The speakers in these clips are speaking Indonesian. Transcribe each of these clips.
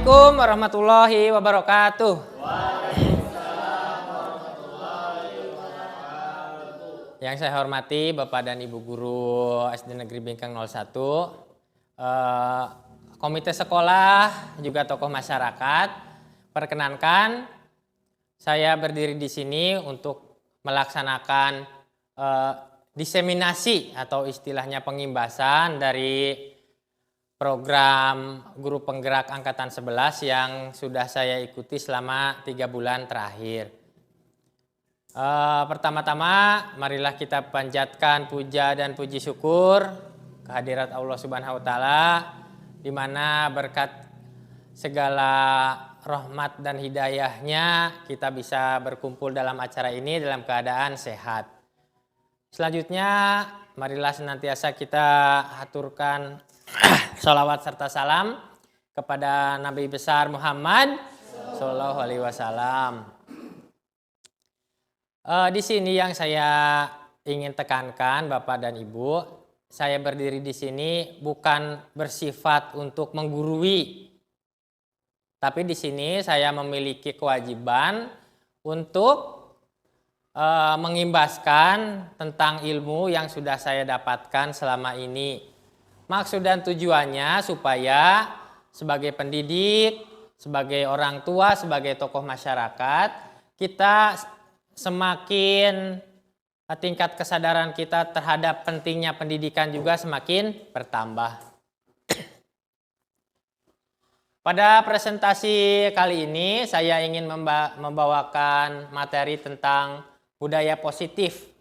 Assalamualaikum warahmatullahi wabarakatuh. Yang saya hormati Bapak dan Ibu Guru SD Negeri Bingkang 01, komite sekolah, juga tokoh masyarakat. Perkenankan, saya berdiri di sini untuk melaksanakan diseminasi atau istilahnya pengimbasan dari program Guru Penggerak Angkatan 11 yang sudah saya ikuti selama 3 bulan terakhir. Pertama-tama marilah kita panjatkan puja dan puji syukur kehadirat Allah Subhanahu wa taala, di mana berkat segala rahmat dan hidayahnya kita bisa berkumpul dalam acara ini dalam keadaan sehat. Selanjutnya marilah senantiasa kita haturkan sholawat serta salam kepada Nabi besar Muhammad Sallallahu Alaihi Wasallam. Di sini yang saya ingin tekankan Bapak dan Ibu, saya berdiri di sini bukan bersifat untuk menggurui, tapi di sini saya memiliki kewajiban untuk mengimbaskan tentang ilmu yang sudah saya dapatkan selama ini. Maksud dan tujuannya supaya sebagai pendidik, sebagai orang tua, sebagai tokoh masyarakat, kita semakin tingkat kesadaran kita terhadap pentingnya pendidikan juga semakin bertambah. Pada presentasi kali ini saya ingin membawakan materi tentang budaya positif.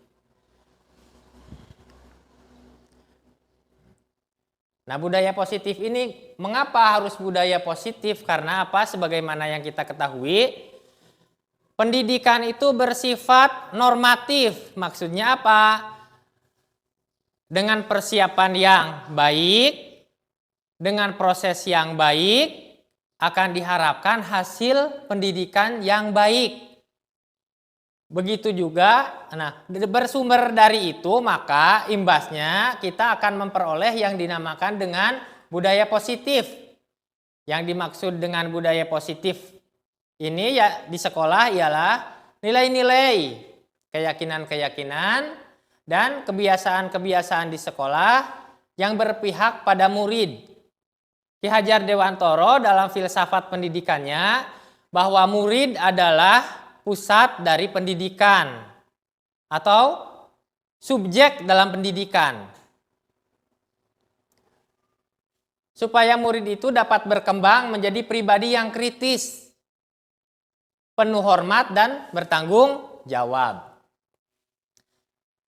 Nah, budaya positif ini, mengapa harus budaya positif? Karena apa? Sebagaimana yang kita ketahui, pendidikan itu bersifat normatif. Maksudnya apa? Dengan persiapan yang baik, dengan proses yang baik, akan diharapkan hasil pendidikan yang baik. Begitu juga, nah bersumber dari itu maka imbasnya kita akan memperoleh yang dinamakan dengan budaya positif. Yang dimaksud dengan budaya positif ini ya di sekolah ialah nilai-nilai, keyakinan-keyakinan, dan kebiasaan-kebiasaan di sekolah yang berpihak pada murid. Ki Hajar Dewantoro dalam filsafat pendidikannya bahwa murid adalah pusat dari pendidikan atau subjek dalam pendidikan. Supaya murid itu dapat berkembang menjadi pribadi yang kritis, penuh hormat dan bertanggung jawab.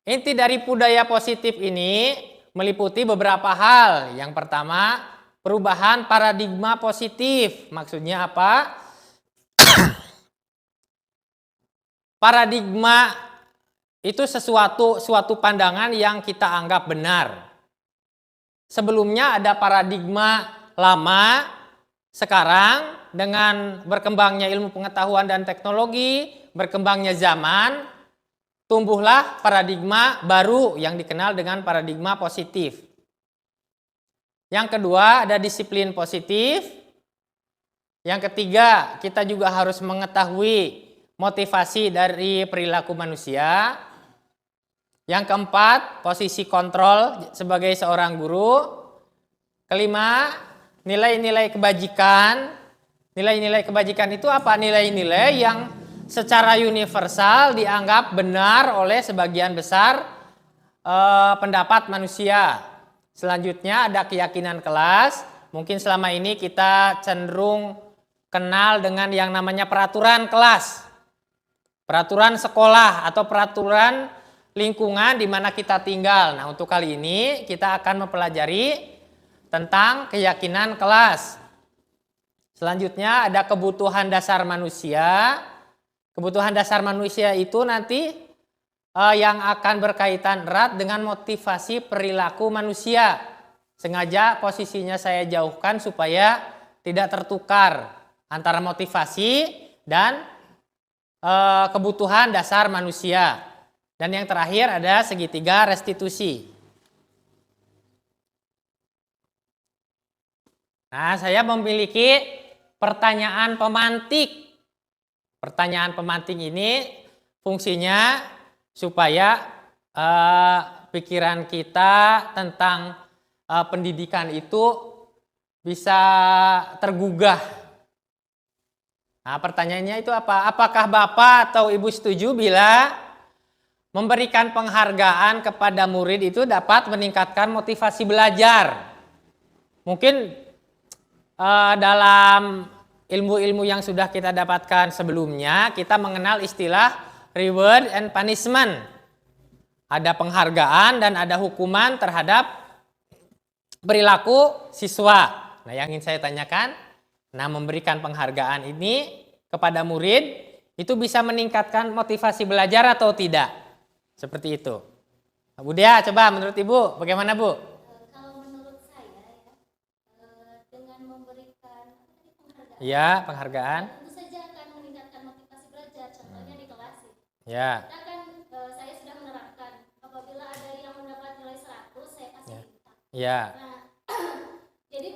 Inti dari budaya positif ini meliputi beberapa hal. Yang pertama, perubahan paradigma positif. Maksudnya apa? Paradigma itu suatu pandangan yang kita anggap benar. Sebelumnya ada paradigma lama, sekarang dengan berkembangnya ilmu pengetahuan dan teknologi, berkembangnya zaman, tumbuhlah paradigma baru yang dikenal dengan paradigma positif. Yang kedua ada disiplin positif. Yang ketiga, kita juga harus mengetahui motivasi dari perilaku manusia. Yang keempat, posisi kontrol sebagai seorang guru. Kelima, nilai-nilai kebajikan. Nilai-nilai kebajikan itu apa? Nilai-nilai yang secara universal dianggap benar oleh sebagian besar pendapat manusia. Selanjutnya ada keyakinan kelas. Mungkin selama ini kita cenderung kenal dengan yang namanya peraturan kelas. Peraturan sekolah atau peraturan lingkungan di mana kita tinggal. Nah, untuk kali ini kita akan mempelajari tentang keyakinan kelas. Selanjutnya ada kebutuhan dasar manusia. Kebutuhan dasar manusia itu nanti yang akan berkaitan erat dengan motivasi perilaku manusia. Sengaja posisinya saya jauhkan supaya tidak tertukar antara motivasi dan kebutuhan dasar manusia. Dan yang terakhir ada segitiga restitusi. Nah, saya memiliki pertanyaan pemantik. Pertanyaan pemantik ini fungsinya supaya pikiran kita tentang pendidikan itu bisa tergugah. Nah, pertanyaannya itu apa? Apakah Bapak atau Ibu setuju bila memberikan penghargaan kepada murid itu dapat meningkatkan motivasi belajar? Mungkin dalam ilmu-ilmu yang sudah kita dapatkan sebelumnya, kita mengenal istilah reward and punishment. Ada penghargaan dan ada hukuman terhadap perilaku siswa. Nah, yang ingin saya tanyakan, memberikan penghargaan ini kepada murid itu bisa meningkatkan motivasi belajar atau tidak? Seperti itu. Bu Dia, coba menurut Ibu bagaimana, Bu? Ya, penghargaan. Tentu saja akan meningkatkan motivasi belajar. Contohnya di kelas. Ya. Kita kan saya sudah menerapkan apabila ada yang mendapat nilai 100 saya kasih bintang. Ya. Nah, jadi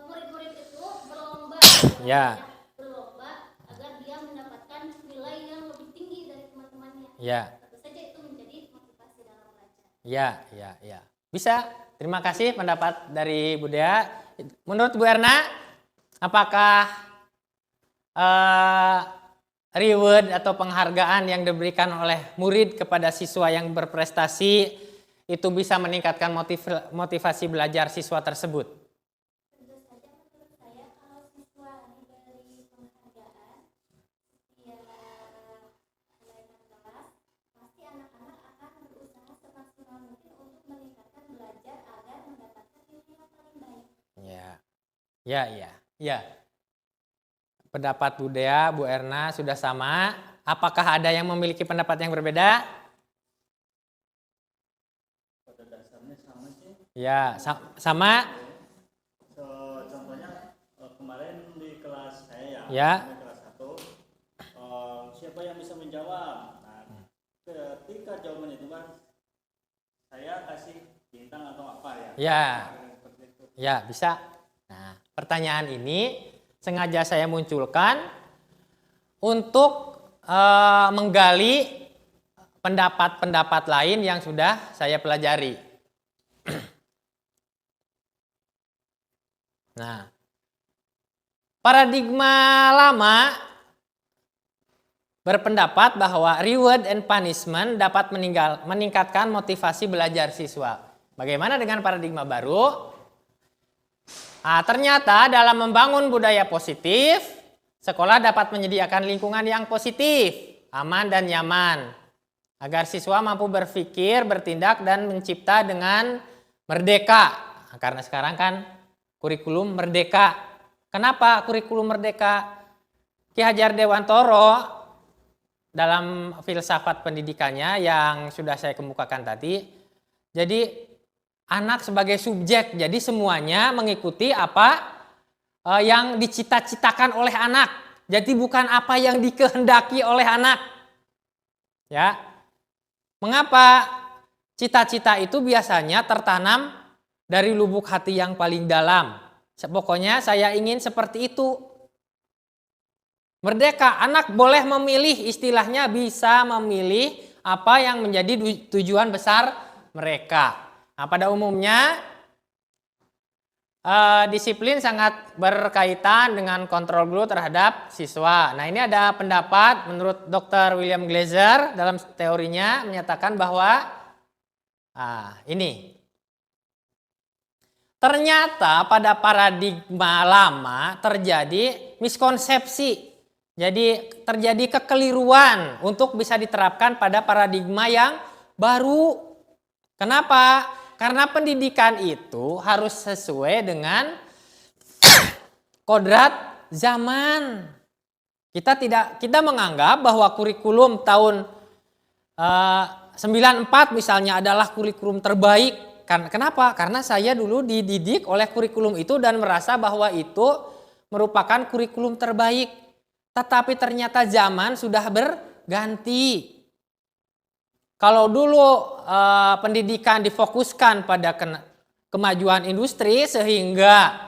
murid-murid itu berlomba. Ya. Berlomba agar dia mendapatkan nilai yang lebih tinggi dari teman-temannya. Ya. Tentu saja itu menjadi motivasi dalam belajar. Ya. Bisa. Terima kasih pendapat dari Bu Dea. Menurut Bu Erna, apakah reward atau penghargaan yang diberikan oleh murid kepada siswa yang berprestasi itu bisa meningkatkan motivasi belajar siswa tersebut? Tentu saja menurut saya kalau siswa diberi penghargaan setiap kenaikan kelas, pasti anak-anak akan berusaha semaksimal mungkin untuk meningkatkan belajar agar mendapatkan nilai yang paling baik. Ya. Pendapat Bu Dea, Bu Erna sudah sama. Apakah ada yang memiliki pendapat yang berbeda? Pada dasarnya sama sih. Ya, sama. Contohnya kemarin di kelas saya Ya. Di kelas 1 siapa yang bisa menjawab? Nah, ketika jawaban itu kan saya kasih bintang atau apa ya? Ya, bisa. Nah, pertanyaan ini sengaja saya munculkan untuk menggali pendapat-pendapat lain yang sudah saya pelajari. Nah, paradigma lama berpendapat bahwa reward and punishment dapat meningkatkan motivasi belajar siswa. Bagaimana dengan paradigma baru? Ternyata dalam membangun budaya positif, sekolah dapat menyediakan lingkungan yang positif, aman dan nyaman, agar siswa mampu berpikir, bertindak, dan mencipta dengan merdeka. Karena sekarang kan kurikulum merdeka. Kenapa kurikulum merdeka? Ki Hajar Dewantoro dalam filsafat pendidikannya yang sudah saya kemukakan tadi, jadi anak sebagai subjek, jadi semuanya mengikuti apa yang dicita-citakan oleh anak. Jadi bukan apa yang dikehendaki oleh anak. Ya. Mengapa? Cita-cita itu biasanya tertanam dari lubuk hati yang paling dalam. Pokoknya saya ingin seperti itu. Merdeka, anak boleh memilih, istilahnya bisa memilih apa yang menjadi tujuan besar mereka. Nah, pada umumnya disiplin sangat berkaitan dengan kontrol guru terhadap siswa. Nah, ini ada pendapat menurut Dr. William Glaser dalam teorinya menyatakan bahwa ini ternyata pada paradigma lama terjadi miskonsepsi. Jadi terjadi kekeliruan untuk bisa diterapkan pada paradigma yang baru. Kenapa? Karena pendidikan itu harus sesuai dengan kodrat zaman. Kita menganggap bahwa kurikulum tahun 94 misalnya adalah kurikulum terbaik. Kenapa? Karena saya dulu dididik oleh kurikulum itu dan merasa bahwa itu merupakan kurikulum terbaik. Tetapi ternyata zaman sudah berganti. Kalau dulu pendidikan difokuskan pada kemajuan industri sehingga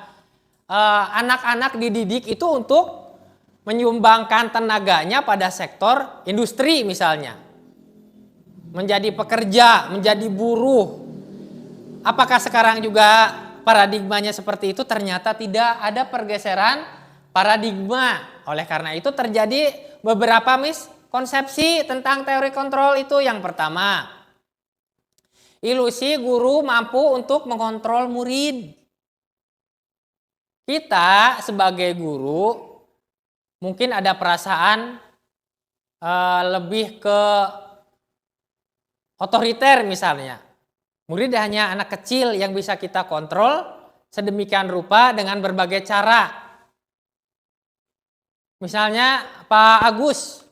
anak-anak dididik itu untuk menyumbangkan tenaganya pada sektor industri misalnya. Menjadi pekerja, menjadi buruh. Apakah sekarang juga paradigmanya seperti itu? Ternyata tidak, ada pergeseran paradigma. Oleh karena itu terjadi beberapa miskonsepsi tentang teori kontrol itu. Yang pertama, ilusi guru mampu untuk mengontrol murid. Kita sebagai guru mungkin ada perasaan lebih ke otoriter misalnya. Murid hanya anak kecil yang bisa kita kontrol sedemikian rupa dengan berbagai cara. Misalnya Pak Agus,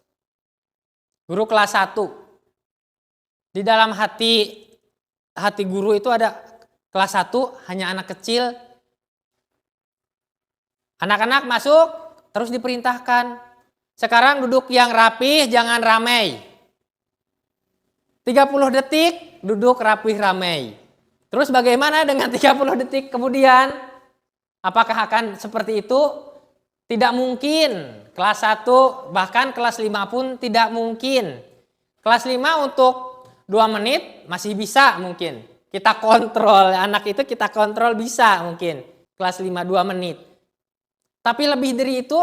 guru kelas 1. Di dalam hati guru itu ada kelas 1 hanya anak kecil. Anak-anak masuk terus diperintahkan. Sekarang duduk yang rapih, jangan ramai. 30 detik duduk rapih ramai. Terus bagaimana dengan 30 detik kemudian? Apakah akan seperti itu? Tidak mungkin. Kelas 1 bahkan kelas 5 pun tidak mungkin. Kelas 5 untuk 2 menit masih bisa mungkin. Kita kontrol, anak itu kita kontrol bisa mungkin. Kelas 5 2 menit. Tapi lebih dari itu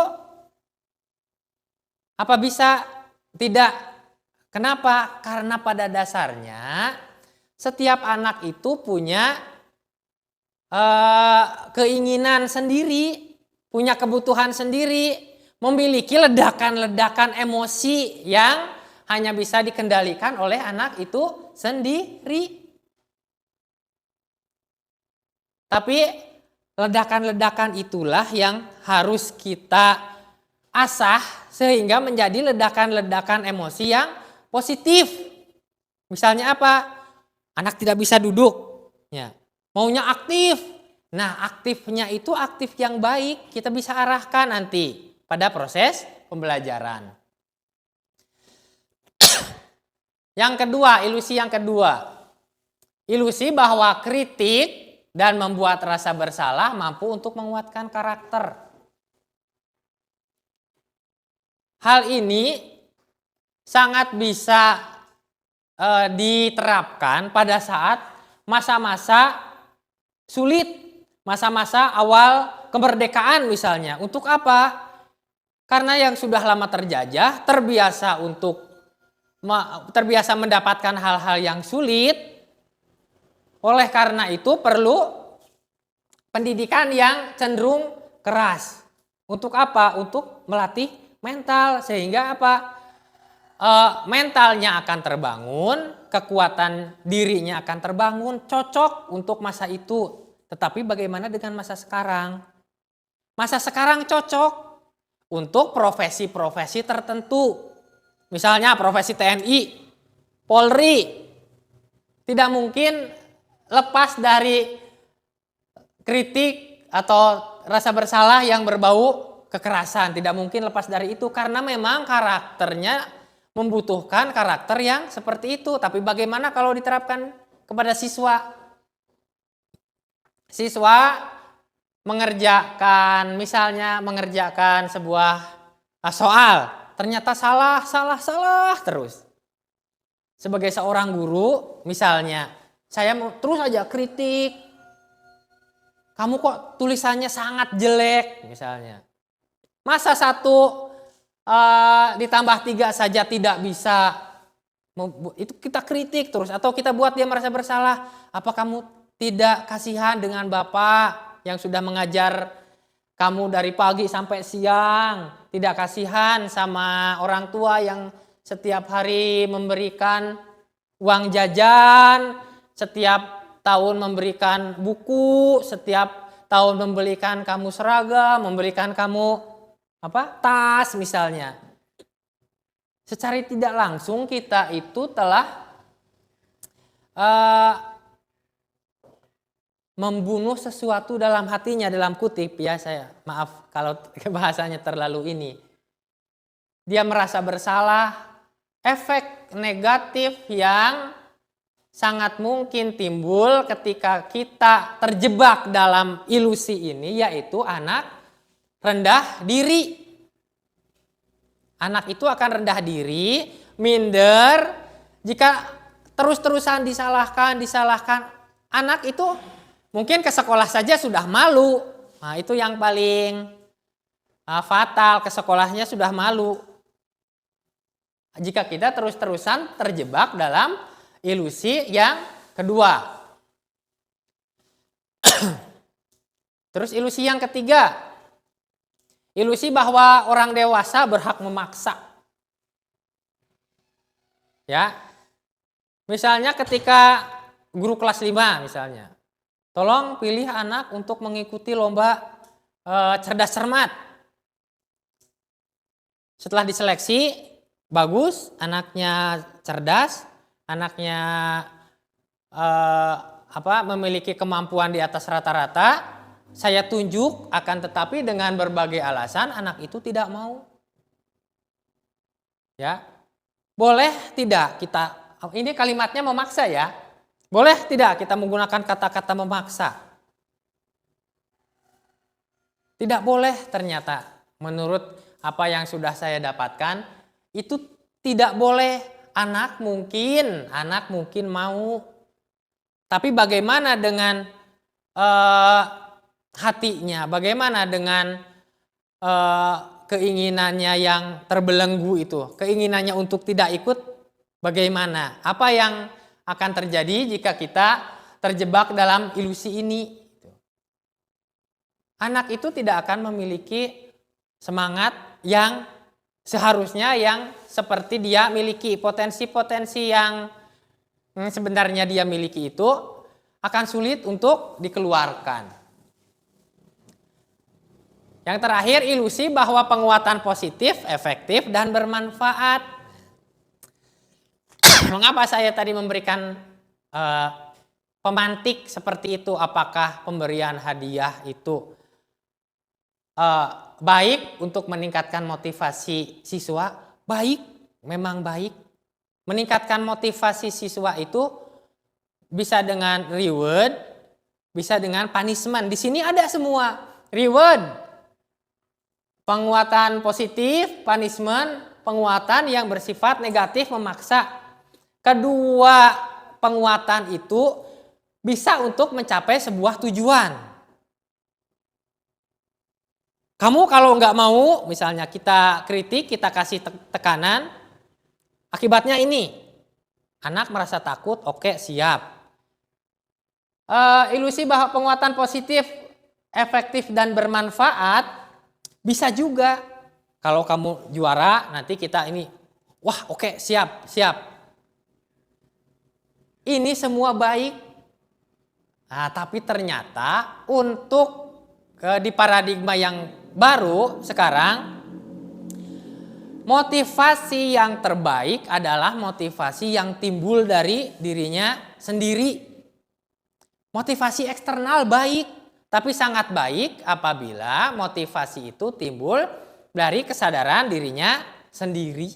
apa bisa? Tidak. Kenapa? Karena pada dasarnya setiap anak itu punya keinginan sendiri, punya kebutuhan sendiri, memiliki ledakan-ledakan emosi yang hanya bisa dikendalikan oleh anak itu sendiri. Tapi ledakan-ledakan itulah yang harus kita asah sehingga menjadi ledakan-ledakan emosi yang positif. Misalnya apa? Anak tidak bisa duduk, ya. Maunya aktif. Nah, aktifnya itu aktif yang baik, kita bisa arahkan nanti pada proses pembelajaran. Yang kedua, ilusi yang kedua. Ilusi bahwa kritik dan membuat rasa bersalah mampu untuk menguatkan karakter. Hal ini sangat bisa diterapkan pada saat masa-masa sulit, masa-masa awal kemerdekaan misalnya. Untuk apa? Karena yang sudah lama terjajah, terbiasa mendapatkan hal-hal yang sulit. Oleh karena itu perlu pendidikan yang cenderung keras. Untuk apa? Untuk melatih mental sehingga apa? Mentalnya akan terbangun, kekuatan dirinya akan terbangun, cocok untuk masa itu. Tetapi bagaimana dengan masa sekarang? Masa sekarang cocok untuk profesi-profesi tertentu. Misalnya profesi TNI, Polri. Tidak mungkin lepas dari kritik atau rasa bersalah yang berbau kekerasan. Tidak mungkin lepas dari itu karena memang karakternya membutuhkan karakter yang seperti itu. Tapi bagaimana kalau diterapkan kepada siswa? Siswa mengerjakan sebuah soal, ternyata salah terus. Sebagai seorang guru, misalnya, saya mau terus aja kritik. Kamu kok tulisannya sangat jelek, misalnya. Masa 1 ditambah 3 saja tidak bisa, itu kita kritik terus atau kita buat dia merasa bersalah. Apa kamu tidak kasihan dengan Bapak yang sudah mengajar kamu dari pagi sampai siang? Tidak kasihan sama orang tua yang setiap hari memberikan uang jajan, setiap tahun memberikan buku, setiap tahun membelikan kamu seragam, memberikan kamu tas misalnya. Secara tidak langsung kita itu telah membunuh sesuatu dalam hatinya, dalam kutip ya, saya maaf kalau bahasanya terlalu ini. Dia merasa bersalah, efek negatif yang sangat mungkin timbul ketika kita terjebak dalam ilusi ini, yaitu anak rendah diri. Anak itu akan rendah diri, minder, jika terus-terusan disalahkan. Anak itu mungkin ke sekolah saja sudah malu. Nah, itu yang paling fatal, ke sekolahnya sudah malu. Jika kita terus-terusan terjebak dalam ilusi yang kedua. Terus ilusi yang ketiga. Ilusi bahwa orang dewasa berhak memaksa. Ya. Misalnya ketika guru kelas 5 misalnya. Tolong pilih anak untuk mengikuti lomba cerdas cermat. Setelah diseleksi, bagus, anaknya cerdas, anaknya memiliki kemampuan di atas rata-rata, saya tunjuk, akan tetapi dengan berbagai alasan anak itu tidak mau. Ya, boleh tidak kita, ini kalimatnya memaksa ya, boleh tidak kita menggunakan kata-kata memaksa? Tidak boleh ternyata, menurut apa yang sudah saya dapatkan, itu tidak boleh. Anak mungkin mau, tapi bagaimana dengan hatinya, bagaimana dengan keinginannya yang terbelenggu itu, keinginannya untuk tidak ikut, bagaimana? Apa yang akan terjadi jika kita terjebak dalam ilusi ini? Anak itu tidak akan memiliki semangat yang seharusnya yang seperti dia miliki. Potensi-potensi yang sebenarnya dia miliki itu akan sulit untuk dikeluarkan. Yang terakhir, ilusi bahwa penguatan positif, efektif, dan bermanfaat. Mengapa saya tadi memberikan pemantik seperti itu? Apakah pemberian hadiah itu baik untuk meningkatkan motivasi siswa? Baik, memang baik. Meningkatkan motivasi siswa itu bisa dengan reward, bisa dengan punishment. Di sini ada semua. Reward, penguatan positif, punishment, penguatan yang bersifat negatif memaksa. Kedua penguatan itu bisa untuk mencapai sebuah tujuan. Kamu kalau nggak mau, misalnya kita kritik, kita kasih tekanan, akibatnya ini. Anak merasa takut, oke siap. Ilusi bahwa penguatan positif, efektif, dan bermanfaat bisa juga. Kalau kamu juara, nanti kita ini, wah oke siap. Ini semua baik. Nah, tapi ternyata untuk di paradigma yang baru sekarang, motivasi yang terbaik adalah motivasi yang timbul dari dirinya sendiri. Motivasi eksternal baik, tapi sangat baik apabila motivasi itu timbul dari kesadaran dirinya sendiri.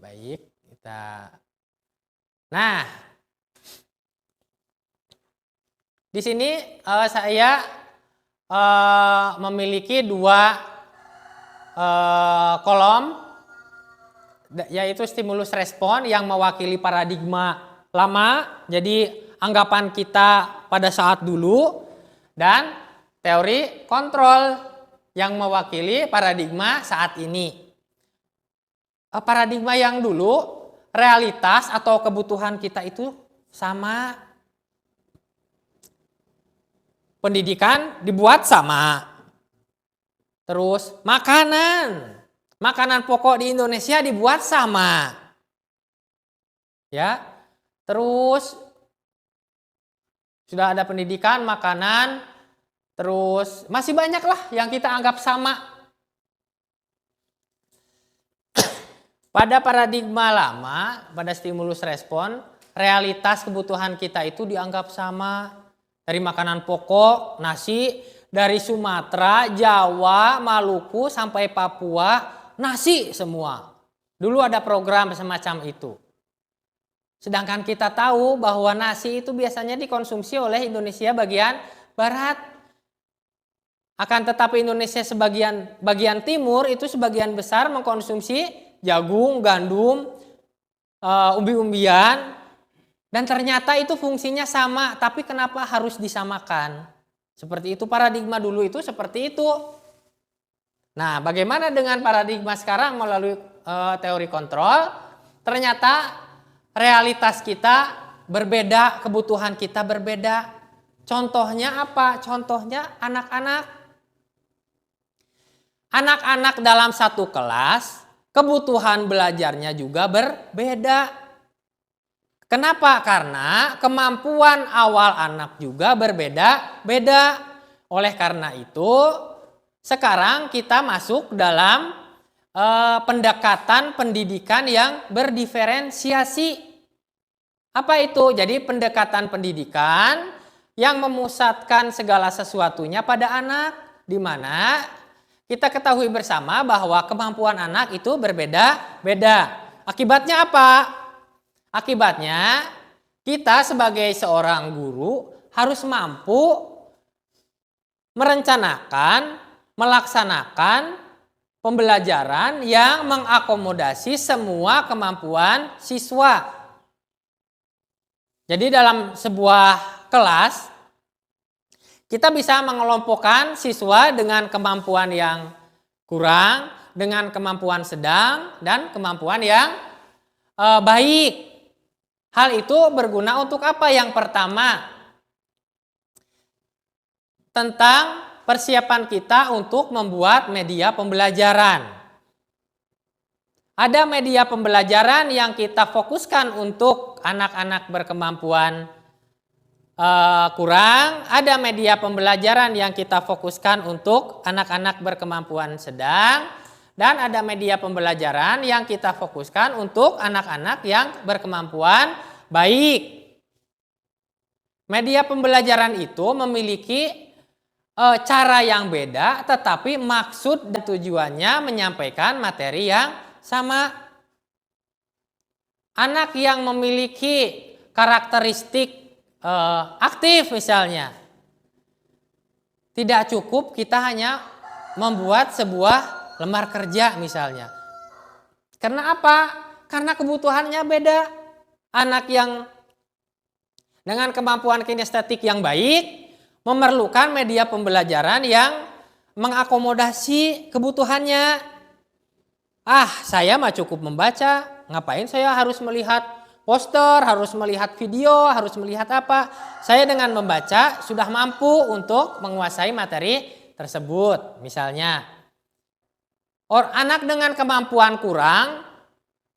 Baik, kita. Nah, di sini saya memiliki dua kolom, yaitu stimulus respon yang mewakili paradigma lama, jadi anggapan kita pada saat dulu, dan teori kontrol yang mewakili paradigma saat ini. Paradigma yang dulu, realitas atau kebutuhan kita itu sama. Pendidikan dibuat sama. Terus makanan pokok di Indonesia dibuat sama. Ya. Terus sudah ada pendidikan, makanan, terus masih banyak lah yang kita anggap sama. Pada paradigma lama, pada stimulus respon, realitas kebutuhan kita itu dianggap sama. Dari makanan pokok, nasi, dari Sumatera, Jawa, Maluku, sampai Papua, nasi semua. Dulu ada program semacam itu. Sedangkan kita tahu bahwa nasi itu biasanya dikonsumsi oleh Indonesia bagian barat. Akan tetapi Indonesia bagian timur itu sebagian besar mengkonsumsi jagung, gandum, umbi-umbian. Dan ternyata itu fungsinya sama, tapi kenapa harus disamakan? Seperti itu, paradigma dulu itu seperti itu. Nah, bagaimana dengan paradigma sekarang melalui teori kontrol? Ternyata realitas kita berbeda, kebutuhan kita berbeda. Contohnya apa? Contohnya anak-anak. Anak-anak dalam satu kelas, kebutuhan belajarnya juga berbeda. Kenapa? Karena kemampuan awal anak juga berbeda-beda. Oleh karena itu, sekarang kita masuk dalam pendekatan pendidikan yang berdiferensiasi. Apa itu? Jadi pendekatan pendidikan yang memusatkan segala sesuatunya pada anak, di mana kita ketahui bersama bahwa kemampuan anak itu berbeda-beda. Akibatnya apa? Akibatnya kita sebagai seorang guru harus mampu merencanakan, melaksanakan pembelajaran yang mengakomodasi semua kemampuan siswa. Jadi dalam sebuah kelas kita bisa mengelompokkan siswa dengan kemampuan yang kurang, dengan kemampuan sedang, dan kemampuan yang baik. Hal itu berguna untuk apa? Yang pertama, tentang persiapan kita untuk membuat media pembelajaran. Ada media pembelajaran yang kita fokuskan untuk anak-anak berkemampuan kurang, ada media pembelajaran yang kita fokuskan untuk anak-anak berkemampuan sedang, dan ada media pembelajaran yang kita fokuskan untuk anak-anak yang berkemampuan baik. Media pembelajaran itu memiliki cara yang beda, tetapi maksud dan tujuannya menyampaikan materi yang sama. Anak yang memiliki karakteristik aktif misalnya, tidak cukup kita hanya membuat sebuah lembar kerja misalnya. Karena apa? Karena kebutuhannya beda. Anak yang dengan kemampuan kinestetik yang baik memerlukan media pembelajaran yang mengakomodasi kebutuhannya. Saya mah cukup membaca, ngapain saya harus melihat poster, harus melihat video, harus melihat apa? Saya dengan membaca sudah mampu untuk menguasai materi tersebut. Misalnya, anak dengan kemampuan kurang,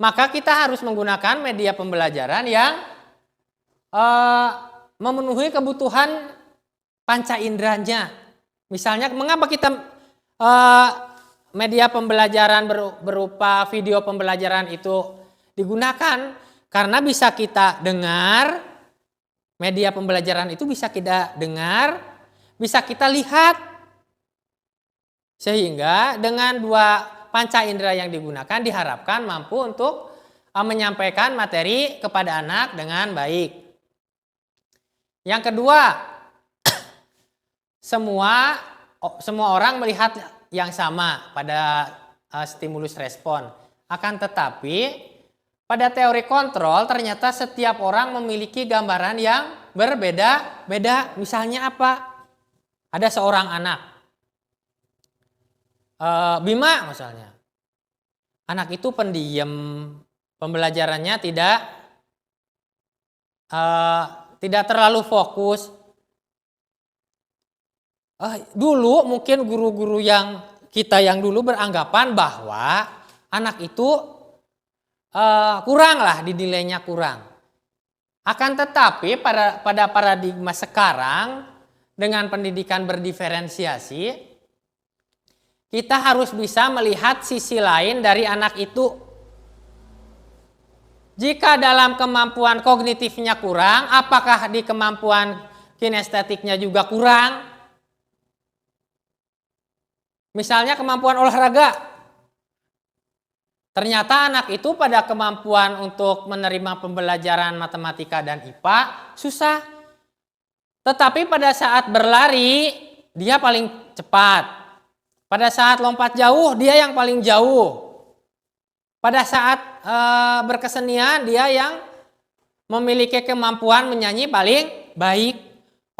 maka kita harus menggunakan media pembelajaran yang memenuhi kebutuhan panca inderanya. Misalnya, mengapa kita media pembelajaran berupa video pembelajaran itu digunakan? Karena bisa kita dengar, media pembelajaran itu bisa kita dengar, bisa kita lihat. Sehingga dengan dua panca indera yang digunakan diharapkan mampu untuk menyampaikan materi kepada anak dengan baik. Yang kedua, semua orang melihat yang sama pada stimulus respon. Akan tetapi pada teori kontrol ternyata setiap orang memiliki gambaran yang berbeda-beda. Misalnya apa? Ada seorang anak, Bima misalnya. Anak itu pendiam, pembelajarannya tidak terlalu fokus. Dulu mungkin guru-guru kita yang dulu beranggapan bahwa anak itu kurang lah, dinilainya kurang. Akan tetapi pada paradigma sekarang dengan pendidikan berdiferensiasi, kita harus bisa melihat sisi lain dari anak itu. Jika dalam kemampuan kognitifnya kurang, apakah di kemampuan kinestetiknya juga kurang? Misalnya kemampuan olahraga. Ternyata anak itu pada kemampuan untuk menerima pembelajaran matematika dan IPA susah. Tetapi pada saat berlari dia paling cepat. Pada saat lompat jauh dia yang paling jauh. Pada saat berkesenian dia yang memiliki kemampuan menyanyi paling baik.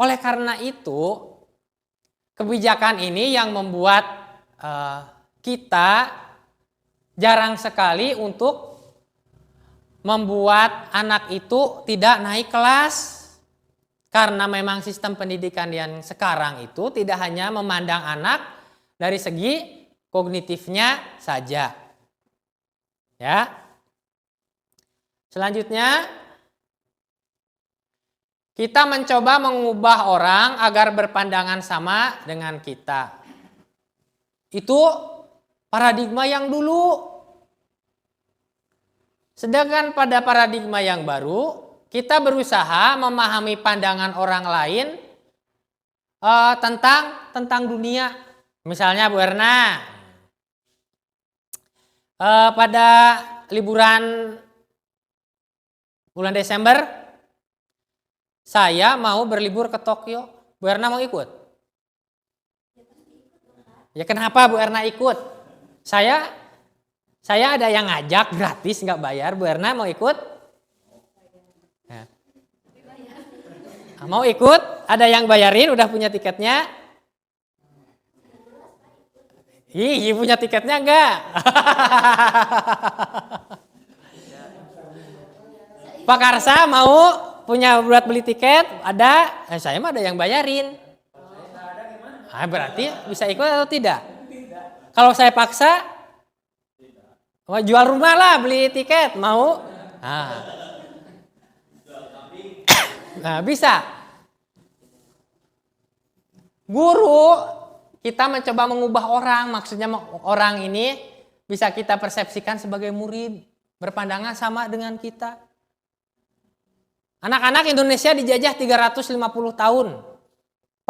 Oleh karena itu kebijakan ini yang membuat kita jarang sekali untuk membuat anak itu tidak naik kelas. Karena memang sistem pendidikan yang sekarang itu tidak hanya memandang anak dari segi kognitifnya saja. Ya. Selanjutnya kita mencoba mengubah orang agar berpandangan sama dengan kita. Itu paradigma yang dulu. Sedangkan pada paradigma yang baru, kita berusaha memahami pandangan orang lain tentang dunia. Misalnya Bu Erna, pada liburan bulan Desember, saya mau berlibur ke Tokyo. Bu Erna mau ikut? Ya kenapa Bu Erna ikut? Saya ada yang ngajak gratis nggak bayar. Bu Erna mau ikut? Ya. Mau ikut? Ada yang bayarin? Udah punya tiketnya? Ih, punya tiketnya enggak? Pak Karsa mau punya buat beli tiket? Ada? Saya mah ada yang bayarin. Berarti bisa ikut atau tidak? Kalau saya paksa, jual rumah lah beli tiket, mau? Nah, bisa. Guru, kita mencoba mengubah orang, maksudnya orang ini bisa kita persepsikan sebagai murid, berpandangan sama dengan kita. Anak-anak Indonesia dijajah 350 tahun.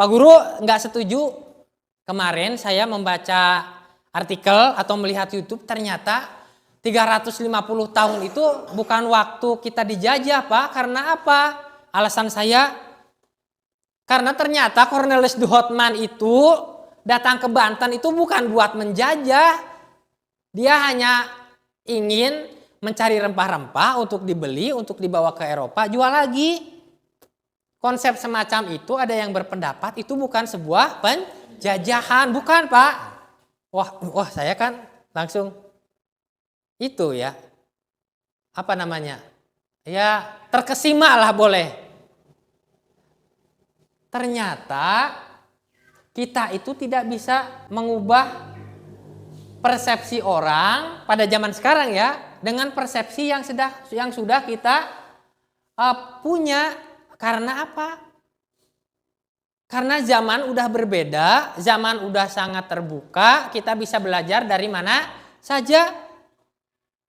Pak Guru nggak setuju. Kemarin saya membaca artikel atau melihat YouTube, ternyata 350 tahun itu bukan waktu kita dijajah, Pak. Karena apa? Alasan saya, karena ternyata Cornelis de Houtman itu datang ke Banten itu bukan buat menjajah. Dia hanya ingin mencari rempah-rempah untuk dibeli, untuk dibawa ke Eropa, jual lagi. Konsep semacam itu ada yang berpendapat itu bukan sebuah penjajahan, bukan Pak. Wah saya kan langsung itu ya, apa namanya, ya terkesima lah boleh. Ternyata kita itu tidak bisa mengubah persepsi orang pada zaman sekarang ya dengan persepsi yang sudah kita punya. Karena apa? Karena zaman udah berbeda, zaman udah sangat terbuka, kita bisa belajar dari mana saja.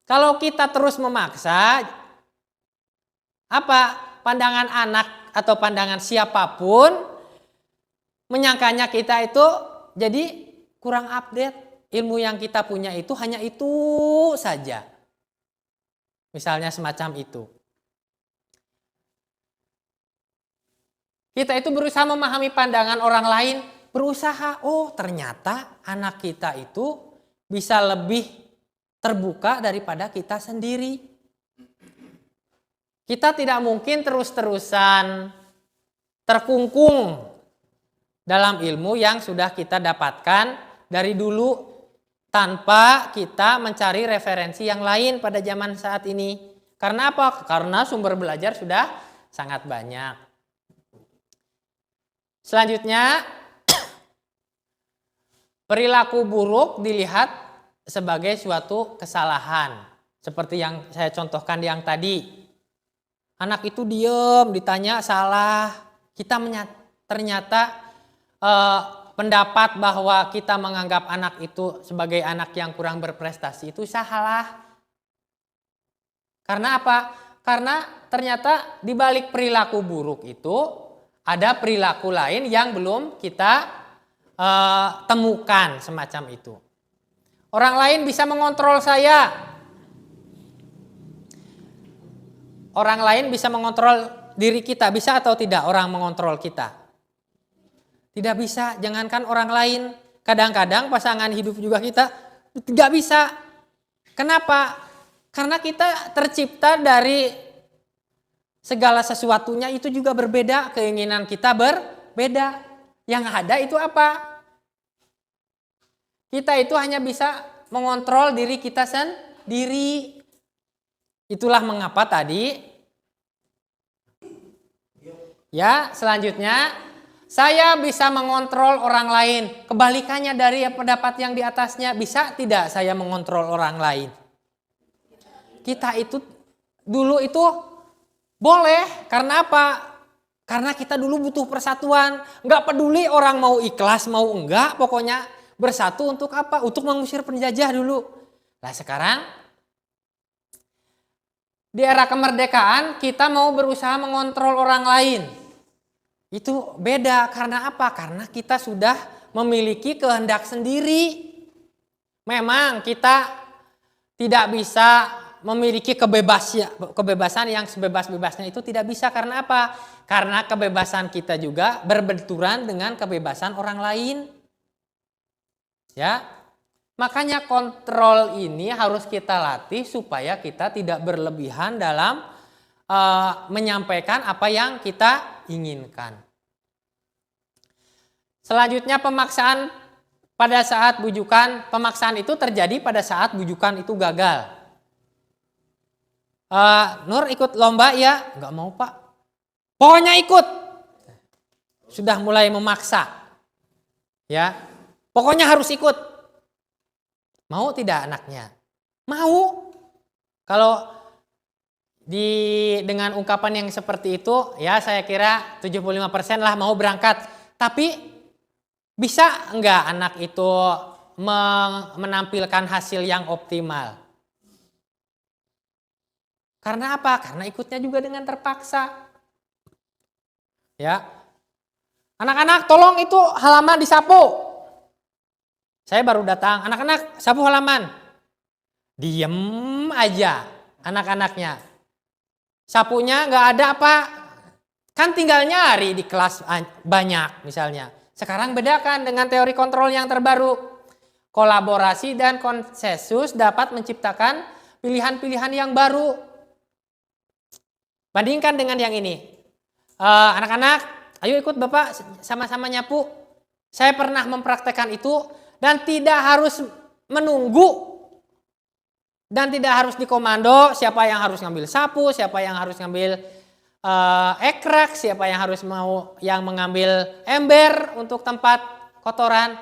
Kalau kita terus memaksa, apa pandangan anak atau pandangan siapapun menyangkanya kita itu jadi kurang update. Ilmu yang kita punya itu hanya itu saja. Misalnya semacam itu. Kita itu berusaha memahami pandangan orang lain, berusaha, oh ternyata anak kita itu bisa lebih terbuka daripada kita sendiri. Kita tidak mungkin terus-terusan terkungkung dalam ilmu yang sudah kita dapatkan dari dulu tanpa kita mencari referensi yang lain pada zaman saat ini. Karena apa? Karena sumber belajar sudah sangat banyak. Selanjutnya, perilaku buruk dilihat sebagai suatu kesalahan. Seperti yang saya contohkan yang tadi. Anak itu diam, ditanya salah. Kita ternyata pendapat bahwa kita menganggap anak itu sebagai anak yang kurang berprestasi itu salah. Karena apa? Karena ternyata di balik perilaku buruk itu ada perilaku lain yang belum kita temukan semacam itu. Orang lain bisa mengontrol saya. orang lain bisa mengontrol diri kita. Bisa atau tidak orang mengontrol kita? Tidak bisa, jangankan orang lain. Kadang-kadang pasangan hidup juga kita tidak bisa. Kenapa? Karena kita tercipta dari segala sesuatunya itu juga berbeda. Keinginan kita berbeda. Yang ada itu apa? Kita itu hanya bisa mengontrol diri kita sendiri. Itulah mengapa tadi, ya selanjutnya, saya bisa mengontrol orang lain. Kebalikannya dari pendapat yang di atasnya, bisa tidak saya mengontrol orang lain? Kita itu dulu itu boleh, karena apa? Karena kita dulu butuh persatuan. Enggak peduli orang mau ikhlas, mau enggak, pokoknya bersatu untuk apa? Untuk mengusir penjajah dulu. Nah sekarang, di era kemerdekaan kita mau berusaha mengontrol orang lain. Itu beda, karena apa? Karena kita sudah memiliki kehendak sendiri. Memang kita tidak bisa memiliki kebebasan yang sebebas-bebasnya, itu tidak bisa. Karena apa? Karena kebebasan kita juga berbenturan dengan kebebasan orang lain. Ya. Makanya kontrol ini harus kita latih supaya kita tidak berlebihan dalam menyampaikan apa yang kita inginkan. Selanjutnya pemaksaan pada saat bujukan. Pemaksaan itu terjadi pada saat bujukan itu gagal. Nur ikut lomba ya? Enggak mau Pak. Pokoknya ikut. Sudah mulai memaksa. Ya. Pokoknya harus ikut. Mau tidak anaknya? Mau. Kalau dengan ungkapan yang seperti itu, ya saya kira 75% lah mau berangkat. Tapi bisa enggak anak itu menampilkan hasil yang optimal? Karena apa? Karena ikutnya juga dengan terpaksa. Ya. Anak-anak tolong itu halaman disapu. Saya baru datang, anak-anak sapu halaman. Diem aja anak-anaknya. Sapunya nggak ada apa, kan tinggal nyari di kelas banyak misalnya. Sekarang bedakan dengan teori kontrol yang terbaru. Kolaborasi dan konsensus dapat menciptakan pilihan-pilihan yang baru. Bandingkan dengan yang ini. Anak-anak, ayo ikut Bapak sama-sama nyapu. Saya pernah mempraktekkan itu. Dan tidak harus menunggu. Dan tidak harus dikomando siapa yang harus ngambil sapu, siapa yang harus ngambil ekrek, siapa yang harus yang mengambil ember untuk tempat kotoran.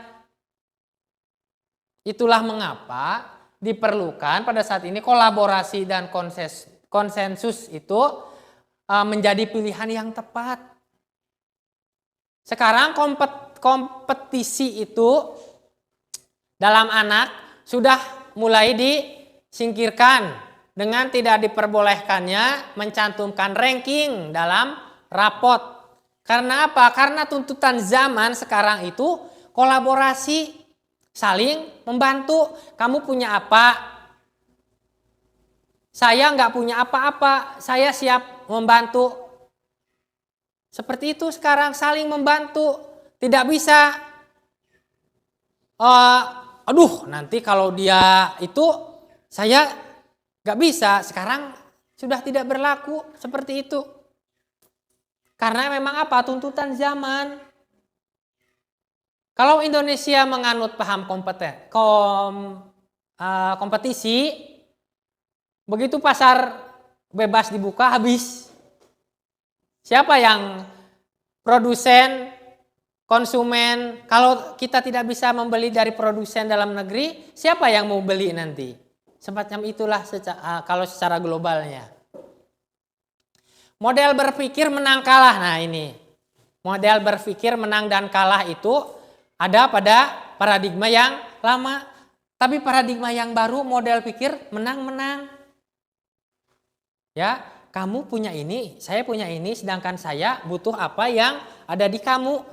Itulah mengapa diperlukan pada saat ini kolaborasi dan konsensus itu menjadi pilihan yang tepat. Sekarang kompetisi itu dalam anak sudah mulai disingkirkan dengan tidak diperbolehkannya mencantumkan ranking dalam rapot. Karena apa? Karena tuntutan zaman sekarang itu kolaborasi, saling membantu. Kamu punya apa? Saya nggak punya apa-apa, saya siap membantu. Seperti itu sekarang, saling membantu. Tidak bisa aduh nanti kalau dia itu saya gak bisa. Sekarang sudah tidak berlaku seperti itu. Karena memang apa? Tuntutan zaman. Kalau Indonesia menganut paham kompetisi, begitu pasar bebas dibuka habis. Siapa yang produsen, konsumen, kalau kita tidak bisa membeli dari produsen dalam negeri, siapa yang mau beli nanti? Semacam itulah kalau secara globalnya. Model berpikir menang kalah. Nah ini, model berpikir menang dan kalah itu ada pada paradigma yang lama. Tapi paradigma yang baru, model pikir menang-menang. Ya, kamu punya ini, saya punya ini, sedangkan saya butuh apa yang ada di kamu.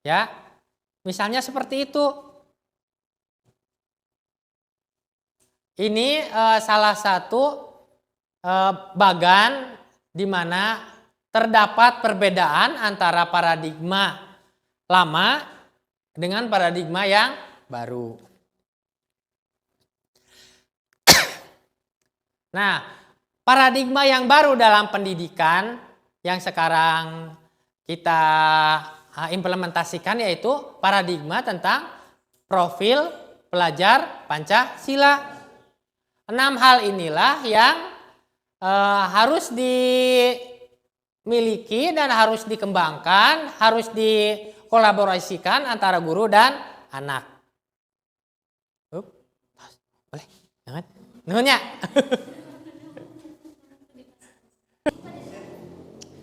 Ya, misalnya seperti itu. Ini salah satu bagan di mana terdapat perbedaan antara paradigma lama dengan paradigma yang baru. Nah, paradigma yang baru dalam pendidikan yang sekarang kita implementasikan yaitu paradigma tentang profil pelajar Pancasila. 6 hal inilah yang harus dimiliki dan harus dikembangkan, harus dikolaborasikan antara guru dan anak. Boleh? Jangan. Nuhunnya.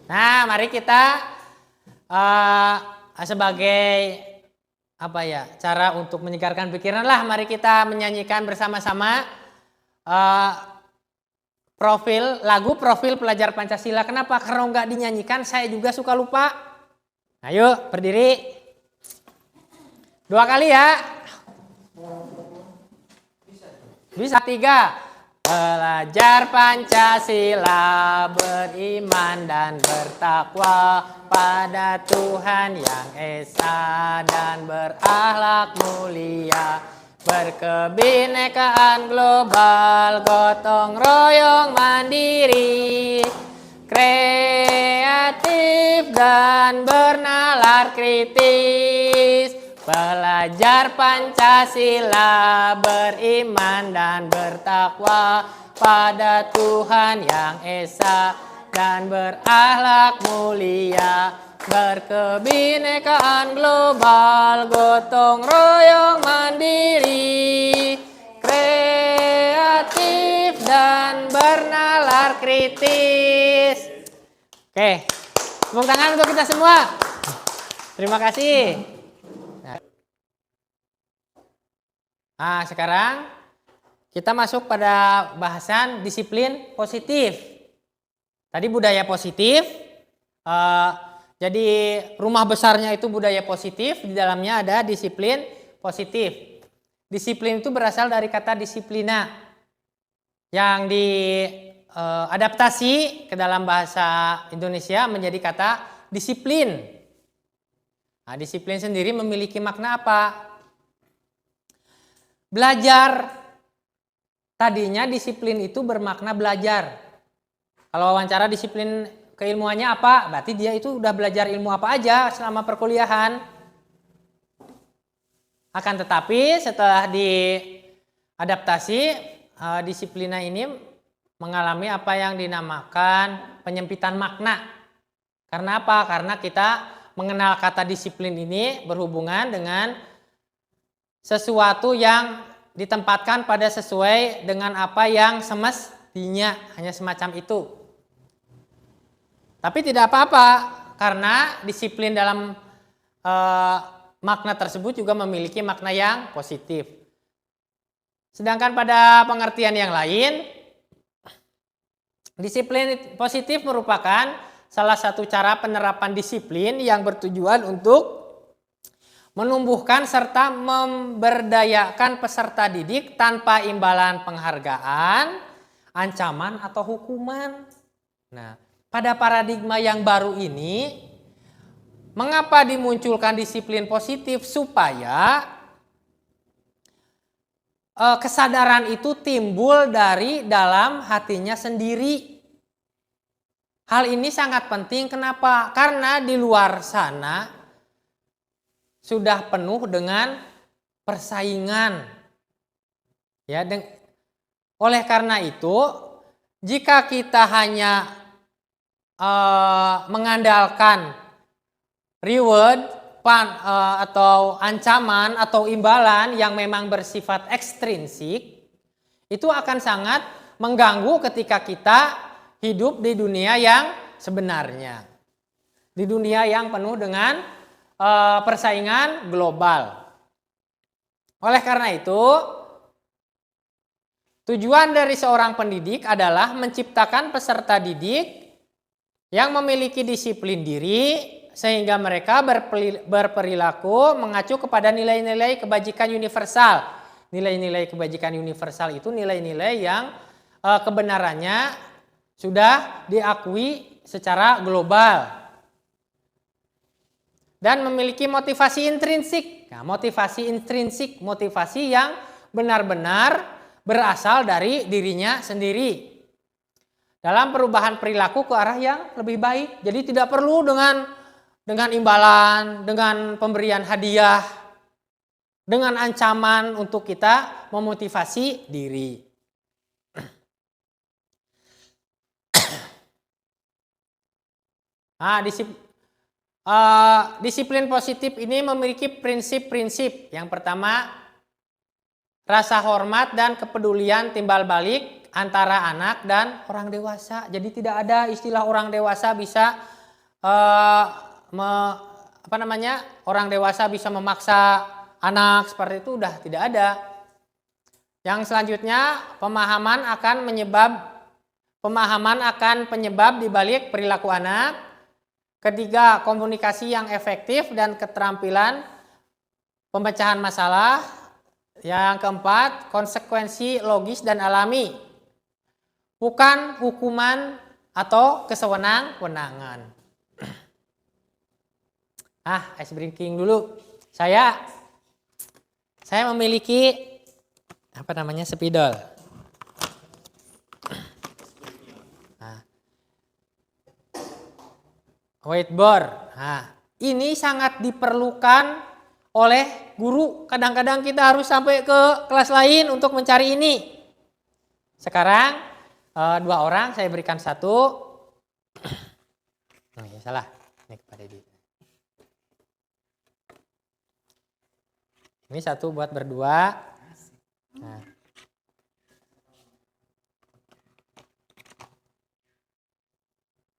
Nah, mari kita sebagai cara untuk menyegarkan pikiran lah, mari kita menyanyikan bersama-sama lagu profil pelajar Pancasila. Kenapa? Karena nggak dinyanyikan saya juga suka lupa. Ayo berdiri 2 kali ya. Bisa 3. Pelajar Pancasila beriman dan bertakwa pada Tuhan yang esa dan berakhlak mulia, berkebinekaan global, gotong royong mandiri, kreatif dan bernalar kritis. Pelajar Pancasila beriman dan bertakwa pada Tuhan yang esa dan berakhlak mulia, berkebinekaan global, gotong royong mandiri, kreatif dan bernalar kritis. Oke, tepuk tangan untuk kita semua. Terima kasih. Nah, sekarang kita masuk pada bahasan disiplin positif. Tadi budaya positif, jadi rumah besarnya itu budaya positif, di dalamnya ada disiplin positif. Disiplin itu berasal dari kata disiplina yang diadaptasi ke dalam bahasa Indonesia menjadi kata disiplin. Nah, disiplin sendiri memiliki makna apa? Belajar. Tadinya disiplin itu bermakna belajar. Kalau wawancara disiplin keilmuannya apa? Berarti dia itu udah belajar ilmu apa aja selama perkuliahan. Akan tetapi setelah diadaptasi, disiplina ini mengalami apa yang dinamakan penyempitan makna. Karena apa? Karena kita mengenal kata disiplin ini berhubungan dengan sesuatu yang ditempatkan pada sesuai dengan apa yang semestinya, hanya semacam itu. Tapi tidak apa-apa, karena disiplin dalam makna tersebut juga memiliki makna yang positif. Sedangkan pada pengertian yang lain, disiplin positif merupakan salah satu cara penerapan disiplin yang bertujuan untuk menumbuhkan serta memberdayakan peserta didik tanpa imbalan penghargaan, ancaman atau hukuman. Nah, pada paradigma yang baru ini, mengapa dimunculkan disiplin positif? Supaya kesadaran itu timbul dari dalam hatinya sendiri. Hal ini sangat penting. Kenapa? Karena di luar sana sudah penuh dengan persaingan. Ya, oleh karena itu, jika kita hanya mengandalkan reward atau ancaman atau imbalan yang memang bersifat ekstrinsik, itu akan sangat mengganggu ketika kita hidup di dunia yang sebenarnya. Di dunia yang penuh dengan persaingan global. Oleh karena itu, tujuan dari seorang pendidik adalah menciptakan peserta didik yang memiliki disiplin diri sehingga mereka berperilaku mengacu kepada nilai-nilai kebajikan universal. Nilai-nilai kebajikan universal itu nilai-nilai yang kebenarannya sudah diakui secara global dan memiliki motivasi intrinsik. Nah, motivasi intrinsik, motivasi yang benar-benar berasal dari dirinya sendiri dalam perubahan perilaku ke arah yang lebih baik. Jadi tidak perlu dengan imbalan, dengan pemberian hadiah, dengan ancaman untuk kita memotivasi diri. Nah, disiplin positif ini memiliki prinsip-prinsip. Yang pertama, rasa hormat dan kepedulian timbal balik antara anak dan orang dewasa. Jadi tidak ada istilah orang dewasa bisa orang dewasa bisa memaksa anak seperti itu, udah tidak ada. Yang selanjutnya, pemahaman akan penyebab di balik perilaku anak. Ketiga, komunikasi yang efektif dan keterampilan pemecahan masalah. Yang keempat, konsekuensi logis dan alami, bukan hukuman atau kesewenang-wenangan. Ice breaking dulu. Saya memiliki spidol. Whiteboard. Ini sangat diperlukan oleh guru. Kadang-kadang kita harus sampai ke kelas lain untuk mencari ini. Sekarang 2 orang, saya berikan 1. Salah. Ini kepada dia. Ini 1 buat berdua.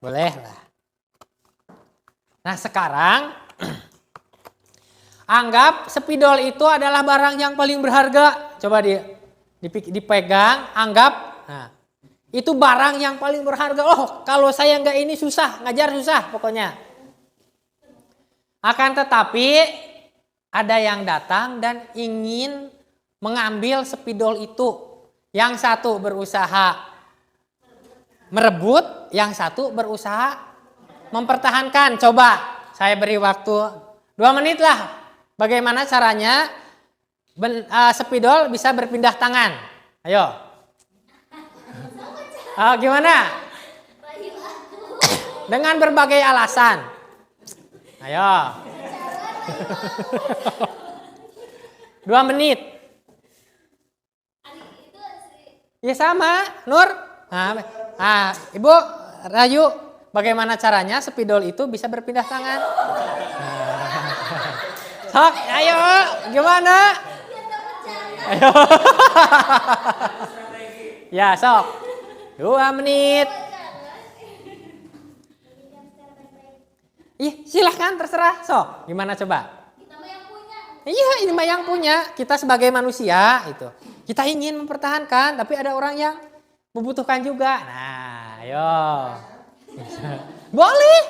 Boleh lah. Nah, sekarang anggap spidol itu adalah barang yang paling berharga. Coba dipegang, anggap. Itu barang yang paling berharga. Kalau saya nggak ini susah, ngajar susah pokoknya. Akan tetapi ada yang datang dan ingin mengambil spidol itu. Yang satu berusaha merebut, yang satu berusaha mempertahankan. Coba saya beri waktu 2 menit lah. Bagaimana caranya spidol bisa berpindah tangan? Ayo. Gimana? Dengan berbagai alasan. Ayo. 2 menit. Ya sama, Nur. Ibu Rayu, bagaimana caranya spidol itu bisa berpindah tangan? Sok, ayo, gimana? Ayo. Ya, sok. 2 menit. Silahkan terserah. Sok, gimana coba? Kita mah yang punya. Iya, ini mah yang punya. Kita sebagai manusia itu. Kita ingin mempertahankan, tapi ada orang yang membutuhkan juga. Nah, ayo. Boleh.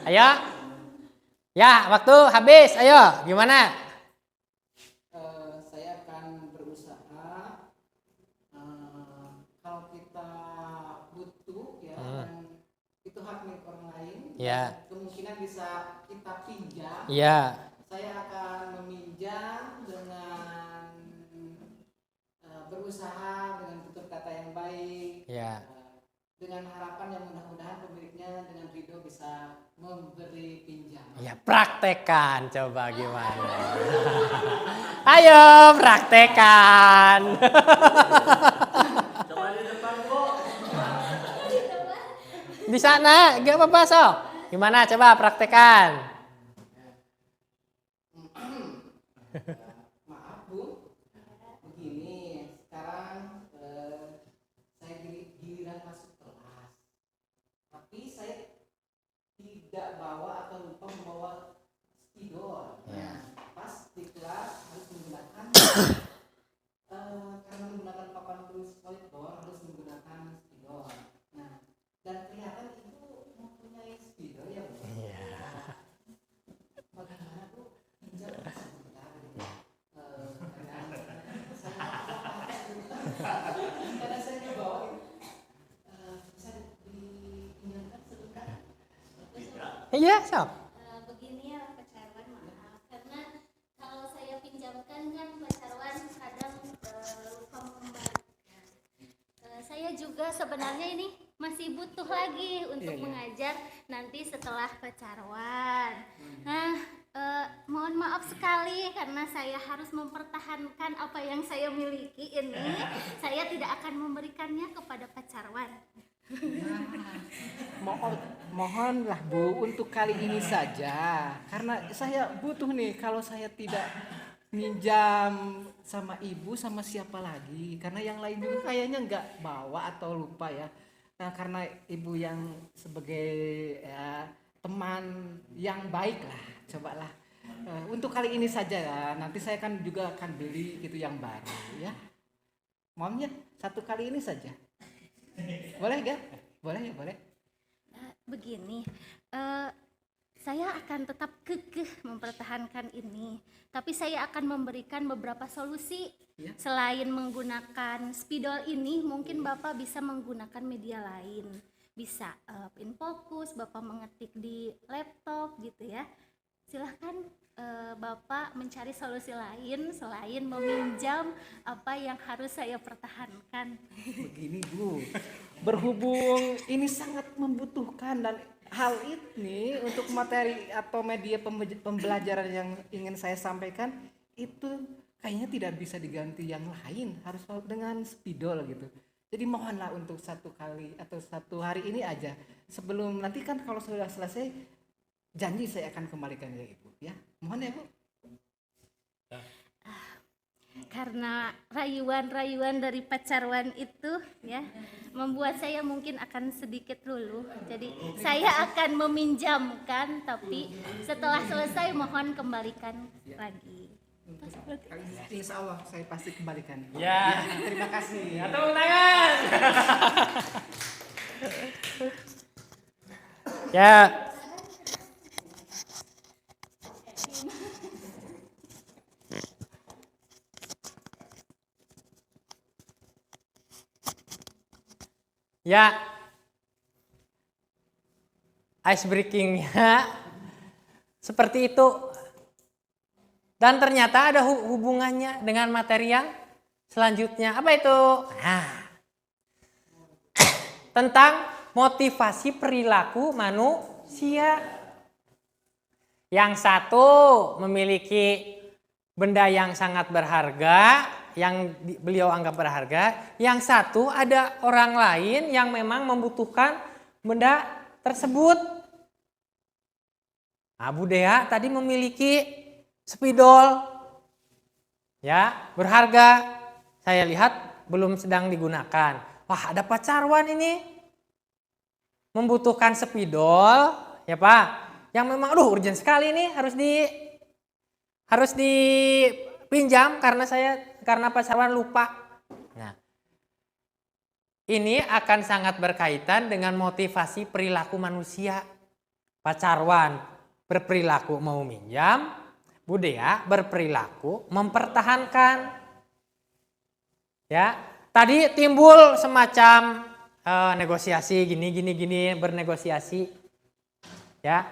Ayo. Ya, waktu habis. Ayo, gimana? Saya akan berusaha kalau kita butuh ya, dan itu hak milik orang lain. Ya. Kemungkinan bisa kita pinjam. Ya. Saya akan meminjam dengan berusaha dengan tutur kata yang baik. Ya. Dengan harapan yang mudah-mudahan pemiliknya dengan ridho bisa memberi pinjaman. Ya, praktekan coba gimana. Ayo praktekan. Coba di depan, Bu. Di sana, gak apa-apa sok. Gimana coba praktekan. Maaf Bu, begini sekarang saya giliran masuk kelas, tapi saya tidak bawa atau lupa membawa spidol. Pas di kelas harus menggunakan karena menggunakan papan tulis whiteboard harus menggunakan spidol. Dan kelihatan itu mempunyai spidol ya Bu. Bagaimana Bu? Pinjam sebentar. Iya, sok. Begini ya Pak Carwan, maaf karena kalau saya pinjamkan kan Pak Carwan kadang lupa mengembalikan. Saya juga sebenarnya ini masih butuh lagi untuk mengajar nanti setelah Pak Carwan. Nah, mohon maaf sekali karena saya harus mempertahankan apa yang saya miliki ini. Saya tidak akan memberikannya kepada Pak Carwan. Mohonlah Bu untuk kali ini saja, karena saya butuh nih. Kalau saya tidak minjam sama ibu sama siapa lagi, karena yang lain juga kayaknya nggak bawa atau lupa ya. Nah, karena ibu yang sebagai ya, teman yang baik lah, cobalah untuk kali ini saja ya. Nanti saya kan juga akan beli gitu yang baru ya. Mohonnya satu kali ini saja. Boleh gak? Boleh ya, boleh. Begini, saya akan tetap kekeh mempertahankan ini, tapi saya akan memberikan beberapa solusi. Ya. Selain menggunakan spidol ini, mungkin Bapak bisa menggunakan media lain. Bisa InFocus, Bapak mengetik di laptop gitu ya. Silahkan Bapak mencari solusi lain selain meminjam apa yang harus saya pertahankan. Begini Bu, berhubung ini sangat membutuhkan dan hal ini untuk materi atau media pembelajaran yang ingin saya sampaikan itu kayaknya tidak bisa diganti yang lain, harus dengan spidol gitu. Jadi mohonlah untuk satu kali atau satu hari ini aja, sebelum nanti kan kalau sudah selesai janji saya akan kembalikan ke Ibu ya. Mohon ya Bu. Karena rayuan-rayuan dari Pak Carwan itu ya membuat saya mungkin akan sedikit luluh. Jadi saya akan meminjamkan, tapi setelah selesai mohon kembalikan lagi. Insya Allah saya pasti kembalikan. Ya. Terima kasih. Ya, tepuk tangan. Ya. Ya, ice breakingnya seperti itu. Dan ternyata ada hubungannya dengan materi yang selanjutnya. Apa itu? Nah, tentang motivasi perilaku manusia. Yang satu memiliki benda yang sangat berharga, yang beliau anggap berharga. Yang satu ada orang lain yang memang membutuhkan benda tersebut. Nah, Bu Dea tadi memiliki spidol ya berharga. Saya lihat belum sedang digunakan. Wah, ada Pak Carwan ini membutuhkan spidol ya Pak, yang memang urgent sekali nih, harus dipinjam karena Pak Carwan lupa. Nah, ini akan sangat berkaitan dengan motivasi perilaku manusia. Pak Carwan berperilaku mau minjam, Bu Dea berperilaku mempertahankan. Ya, tadi timbul semacam negosiasi gini bernegosiasi. Ya.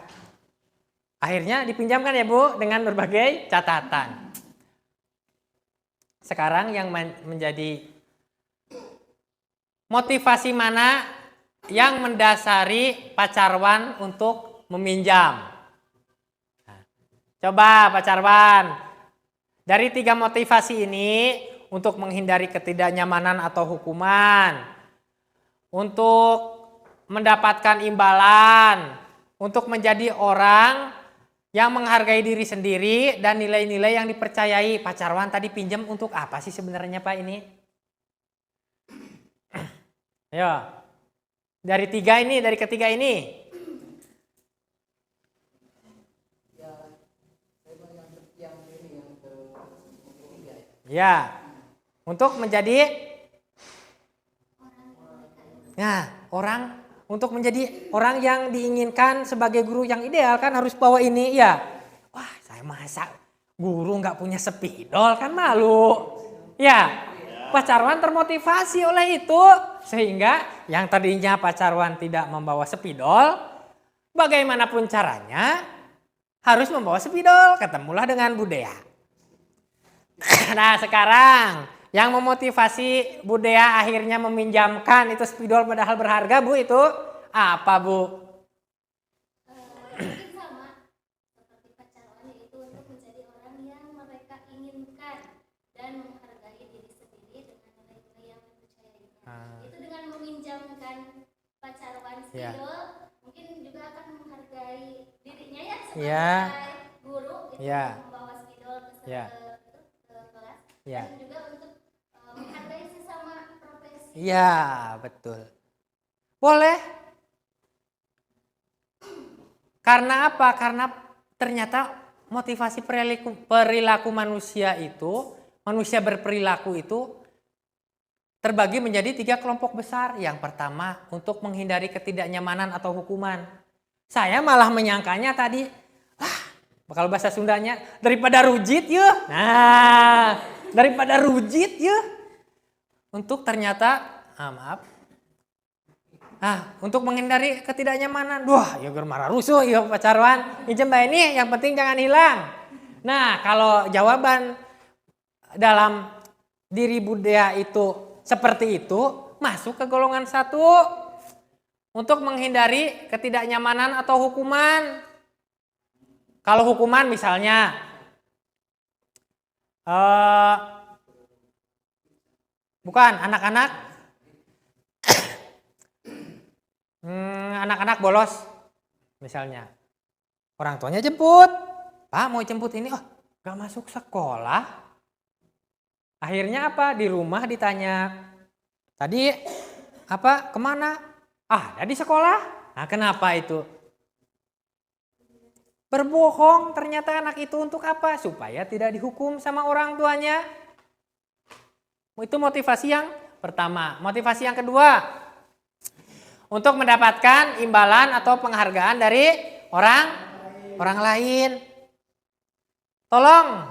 Akhirnya dipinjamkan ya Bu dengan berbagai catatan. Sekarang yang menjadi motivasi mana yang mendasari Pak Carwan untuk meminjam? Nah, coba Pak Carwan, dari 3 motivasi ini untuk menghindari ketidaknyamanan atau hukuman, untuk mendapatkan imbalan, untuk menjadi orang yang menghargai diri sendiri dan nilai-nilai yang dipercayai. Pak Carwan tadi pinjam untuk apa sih sebenarnya Pak ini? Ayo, dari ketiga ini. Ya, untuk menjadi untuk menjadi orang yang diinginkan sebagai guru yang ideal kan harus bawa ini ya. Wah, saya masa guru nggak punya spidol kan malu. Ya, Pak Carwan termotivasi oleh itu sehingga yang tadinya Pak Carwan tidak membawa spidol bagaimanapun caranya harus membawa spidol, ketemulah dengan Budaya. Nah sekarang yang memotivasi Budaya akhirnya meminjamkan itu spidol padahal berharga Bu, itu apa Bu? Mungkin sama seperti pacaran, yaitu untuk menjadi orang yang mereka inginkan dan menghargai diri sendiri dengan nilai-nilai yang dipercayainya. Itu dengan meminjamkan pacaran spidol, mungkin juga akan menghargai dirinya ya sebagai guru, itu membawa spidol ke kelas, dan juga untuk menghargai sesama profesi. Iya betul. Boleh. Karena apa? Karena ternyata motivasi perilaku manusia itu, manusia berperilaku itu terbagi menjadi 3 kelompok besar. Yang pertama untuk menghindari ketidaknyamanan atau hukuman. Saya malah menyangkanya tadi, kalau bahasa Sundanya daripada rujit ya. Nah, daripada rujit ya. Untuk ternyata, untuk menghindari ketidaknyamanan. Wah, ya marah rusuh ya pacaran. Injem bae nih, yang penting jangan hilang. Nah, kalau jawaban dalam diri Budaya itu seperti itu, masuk ke golongan 1. Untuk menghindari ketidaknyamanan atau hukuman. Kalau hukuman misalnya bukan anak-anak anak-anak bolos misalnya, orang tuanya jemput, Pak mau jemput ini, gak masuk sekolah. Akhirnya apa? Di rumah ditanya, tadi apa kemana? Ada di sekolah. Nah kenapa itu? Berbohong ternyata anak itu untuk apa? Supaya tidak dihukum sama orang tuanya. Itu motivasi yang pertama. Motivasi yang kedua, untuk mendapatkan imbalan atau penghargaan dari orang lain. Tolong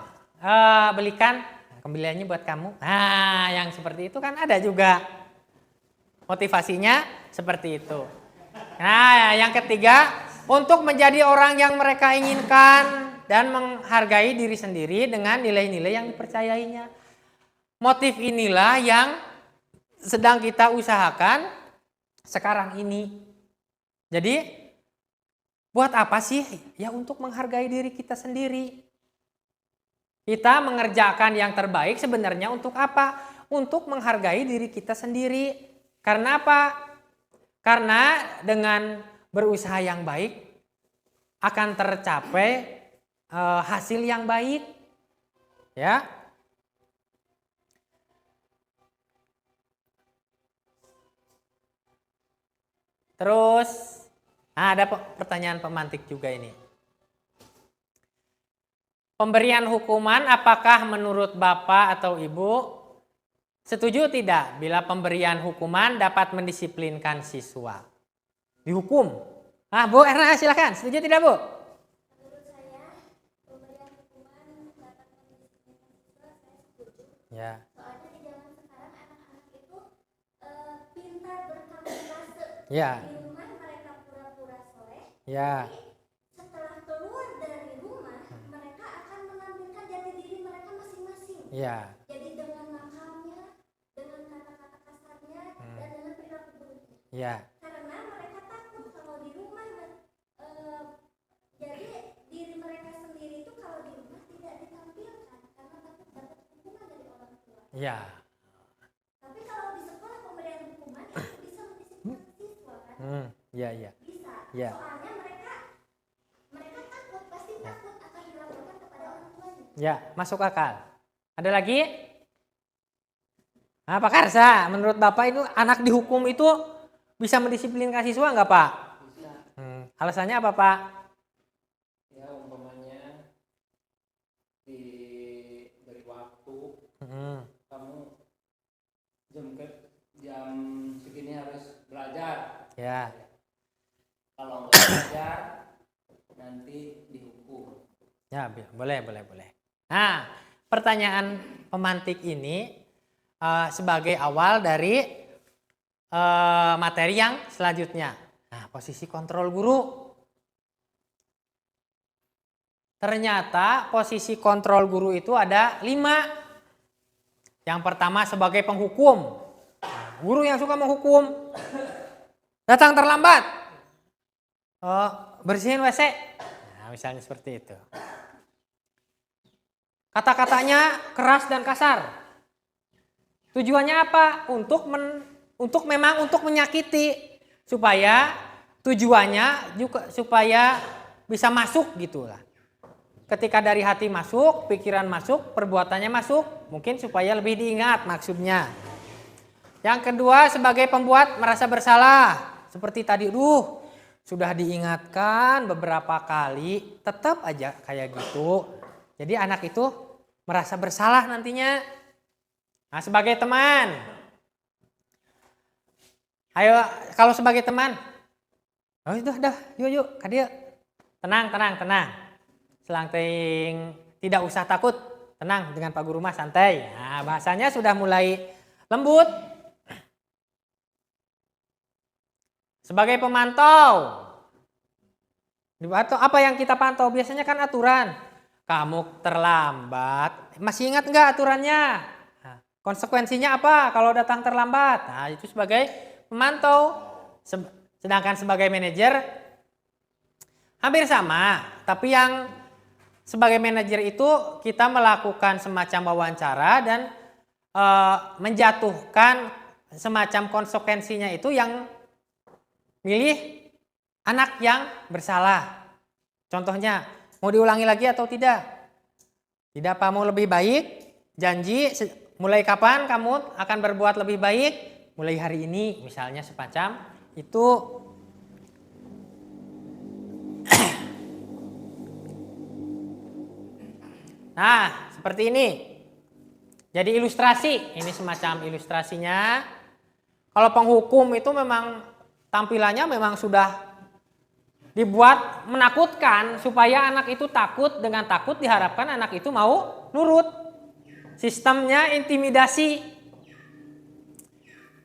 belikan kembaliannya buat kamu. Nah, yang seperti itu kan ada juga. Motivasinya seperti itu. Nah, yang ketiga, untuk menjadi orang yang mereka inginkan dan menghargai diri sendiri dengan nilai-nilai yang dipercayainya. Motif inilah yang sedang kita usahakan sekarang ini. Jadi buat apa sih? Ya untuk menghargai diri kita sendiri. Kita mengerjakan yang terbaik sebenarnya untuk apa? Untuk menghargai diri kita sendiri. Karena apa? Karena dengan berusaha yang baik akan tercapai hasil yang baik. Ya. Terus ada pertanyaan pemantik juga ini. Pemberian hukuman apakah menurut Bapak atau Ibu setuju tidak bila pemberian hukuman dapat mendisiplinkan siswa? Dihukum. Bu Erna silakan. Setuju tidak Bu? Menurut saya pemberian hukuman dapat mendisiplinkan siswa, saya setuju. Ya. Soalnya di zaman sekarang anak-anak itu pintar berkamuflase. Ya. Di rumah mereka pura-pura soleh. Ya. Setelah keluar dari rumah, mereka akan menampilkan jati diri mereka masing-masing. Ya. Jadi dengan nakalnya, dengan kata-kata kasarnya, dan dengan perilaku buruknya. Ya. Karena mereka takut kalau di rumah, jadi diri mereka sendiri itu kalau di rumah tidak ditampilkan karena takut dapat hukuman dari orang tua. Ya. Tapi kalau di sekolah pemberian hukuman itu bisa mendisiplinkan siswa kan? Ya, ya. Bisa. Ya. Soalnya mereka takut, pasti takut akan dilaporkan kepada orang tuanya. Ya, masuk akal. Ada lagi? Nah, Pak Karsa, menurut Bapak itu anak dihukum itu bisa mendisiplinkan siswa nggak Pak? Bisa. Alasannya apa Pak? Ya umpamanya diberi waktu, kamu jam segini harus belajar. Ya. Kalau nggak belajar nanti dihukum. Ya, boleh. Nah, pertanyaan pemantik ini sebagai awal dari materi yang selanjutnya. Nah, posisi kontrol guru. ternyata posisi kontrol guru itu ada 5. Yang pertama sebagai penghukum. Guru yang suka menghukum. Datang terlambat. Bersihin WC. Nah, misalnya seperti itu. Kata-katanya keras dan kasar. Tujuannya apa? Memang untuk menyakiti, supaya tujuannya juga supaya bisa masuk gitulah. Ketika dari hati masuk, pikiran masuk, perbuatannya masuk, mungkin supaya lebih diingat maksudnya. Yang kedua sebagai pembuat merasa bersalah. Seperti tadi, sudah diingatkan beberapa kali, tetap aja kayak gitu. Jadi anak itu merasa bersalah nantinya. Nah, sebagai teman. Ayo, kalau sebagai teman. Yuk, Kadia. Tenang. Selangting tidak usah takut, tenang dengan Pak Guru mah santai. Nah, bahasanya sudah mulai lembut. Sebagai pemantau, apa yang kita pantau? Biasanya kan aturan. Kamu terlambat, masih ingat nggak aturannya? Nah, konsekuensinya apa kalau datang terlambat? Nah, itu sebagai pemantau. Sedangkan sebagai manajer hampir sama, tapi yang sebagai manajer itu kita melakukan semacam wawancara dan menjatuhkan semacam konsekuensinya itu yang milih anak yang bersalah. Contohnya, mau diulangi lagi atau tidak? Tidak, apa mau lebih baik? Janji mulai kapan kamu akan berbuat lebih baik? Mulai hari ini misalnya semacam itu. Nah, seperti ini. Jadi ilustrasi, ini semacam ilustrasinya. Kalau penghukum itu memang tampilannya memang sudah dibuat menakutkan supaya anak itu takut, dengan takut diharapkan anak itu mau nurut. Sistemnya intimidasi.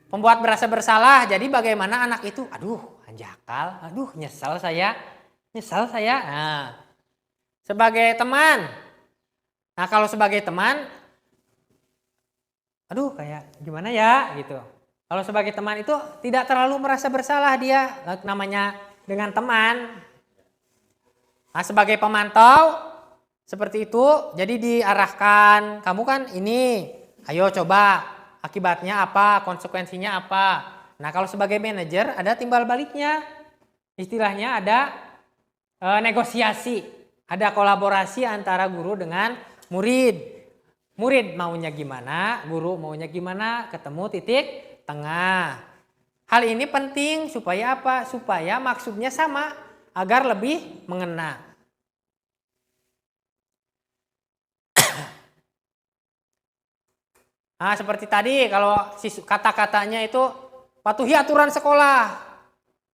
Pembuat berasa bersalah, jadi bagaimana anak itu, anjakal, nyesal saya. Nah, sebagai teman. Nah, kalau sebagai teman, kayak gimana ya gitu. Kalau sebagai teman itu tidak terlalu merasa bersalah dia, namanya dengan teman. Nah, sebagai pemantau seperti itu, jadi diarahkan, kamu kan ini, ayo coba akibatnya apa, konsekuensinya apa. Nah, kalau sebagai manajer ada timbal baliknya, istilahnya ada negosiasi, ada kolaborasi antara guru dengan murid. Murid maunya gimana, guru maunya gimana, ketemu titik tengah. Hal ini penting supaya apa? Supaya maksudnya sama, agar lebih mengena. Nah, seperti tadi kalau kata-katanya itu patuhi aturan sekolah.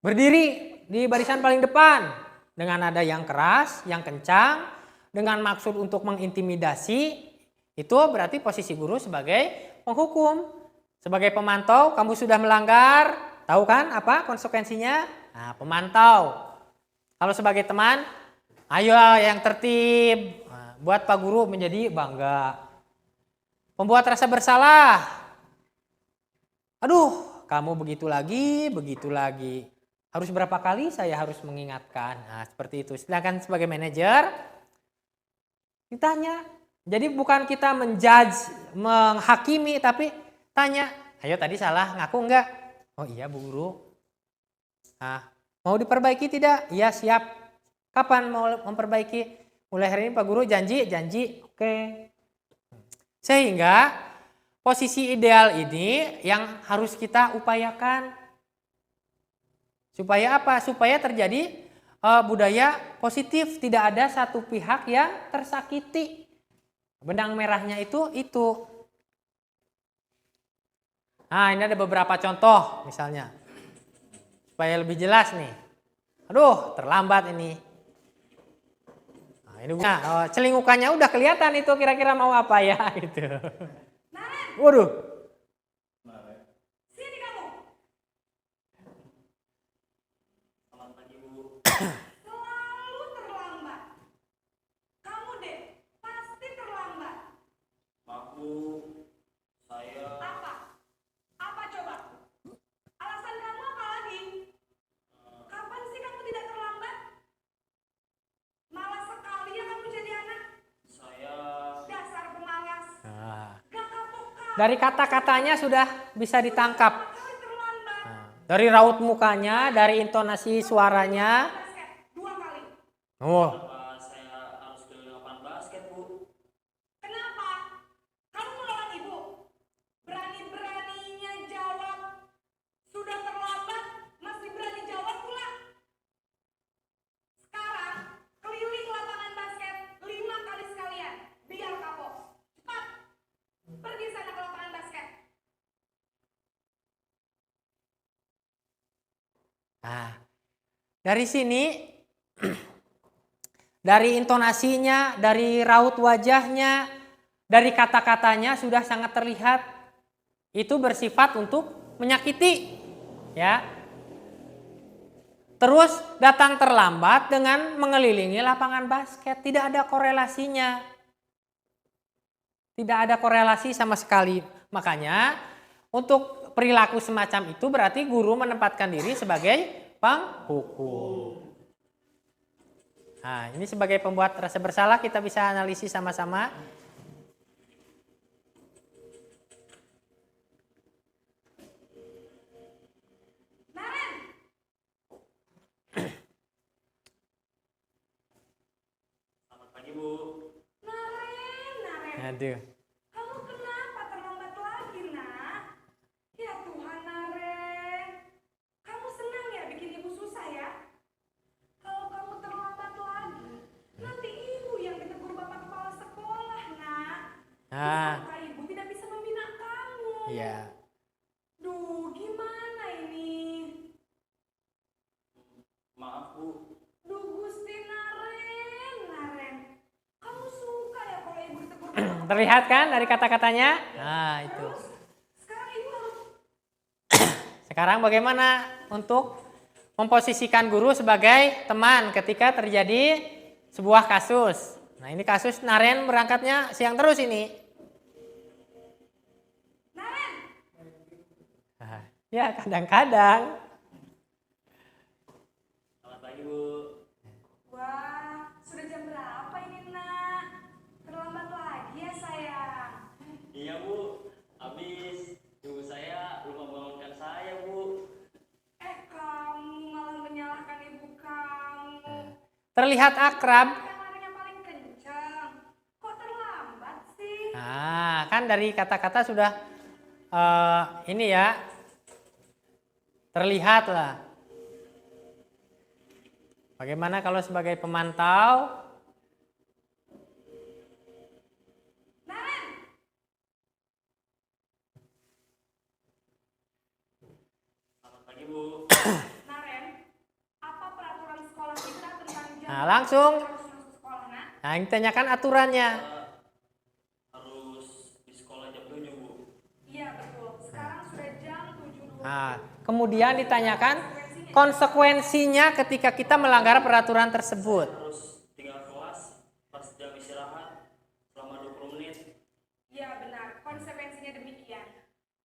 Berdiri di barisan paling depan dengan nada yang keras, yang kencang, dengan maksud untuk mengintimidasi. Itu berarti posisi guru sebagai penghukum. Sebagai pemantau, kamu sudah melanggar, tahu kan apa konsekuensinya? Nah, pemantau. Kalau sebagai teman, ayo yang tertib, buat Pak Guru menjadi bangga. Pembuat rasa bersalah, kamu begitu lagi. Harus berapa kali saya harus mengingatkan? Nah, seperti itu. Sedangkan sebagai manajer, ditanya. Jadi bukan kita menjudge, menghakimi, tapi tanya, ayo tadi salah, ngaku enggak? Oh iya Bu Guru. Nah, mau diperbaiki tidak? Iya siap. Kapan mau memperbaiki? Mulai hari ini Pak Guru janji. Oke. Sehingga posisi ideal ini yang harus kita upayakan. Supaya apa? Supaya terjadi budaya positif, tidak ada satu pihak yang tersakiti. Benang merahnya itu. Nah, ini ada beberapa contoh misalnya. Supaya lebih jelas nih. Terlambat ini. Nah, ini celingukannya udah kelihatan itu kira-kira mau apa ya gitu. Waduh. Sini kamu. Selamat pagi Bu. Selalu terlambat. Dari kata-katanya sudah bisa ditangkap. Nah, dari raut mukanya, dari intonasi suaranya. Oh, Kenapa saya harus keliling lapangan basket, Bu? Kenapa? Kamu melawan ibu? Berani-beraninya jawab. Sudah terlambat, masih berani jawab pula. Sekarang, keliling lapangan basket 5 kali sekalian. Biar kapok. Cepat. Pergi sana ke lapangan basket. nah, dari sini dari intonasinya, dari raut wajahnya, dari kata-katanya sudah sangat terlihat itu bersifat untuk menyakiti, ya. Terus datang terlambat dengan mengelilingi lapangan basket, tidak ada korelasinya. Tidak ada korelasi sama sekali. Makanya untuk perilaku semacam itu berarti guru menempatkan diri sebagai penghukum. Nah, ini sebagai pembuat rasa bersalah kita bisa analisis sama-sama. Naren, Selamat pagi, Bu. Naren. Aduh. Kamu kenapa terlambat lagi, nak? Ya Tuhan, Naren. Kamu senang ya bikin ibu susah ya? Kalau kamu terlambat lagi, nanti ibu yang ditegur bapak kepala sekolah, nak. Nah, Disangka ibu tidak bisa membina kamu. iya. Duh, gimana ini? Maaf, Bu. Duh, Gusti Naren. Kamu suka ya kalau ibu ditegur bapak? Terlihat kan dari kata-katanya? Nah, itu. Terus, sekarang ibu harus Sekarang bagaimana untuk memposisikan guru sebagai teman ketika terjadi sebuah kasus. Nah, ini kasus Naren berangkatnya siang terus ini. Naren. Nah, ya kadang-kadang. Selamat pagi, Bu. Wah, sudah jam berapa ini, nak? Terlambat lagi ya, sayang. Iya, Bu. Habis ibu saya lupa bangunkan saya, Bu. Kamu malah menyalahkan ibu kamu. Terlihat akrab. Yang larinya paling kencang. Kok terlambat sih? Nah, kan dari kata-kata sudah ini ya. Terlihat lah. Bagaimana kalau sebagai pemantau? Naren, Selamat pagi, Bu. Naren, apa peraturan sekolah kita tentang jam Nah, langsung. harus masuk sekolah, nak? Nah, yang ditanyakan aturannya. Harus di sekolah jam 7, Bu. Iya, betul. Sekarang sudah jam 7.20. Nah, kemudian ditanyakan konsekuensinya ketika kita melanggar peraturan tersebut. Harus tinggal kelas pas jam istirahat selama 20 menit. Iya, benar. Konsekuensinya demikian.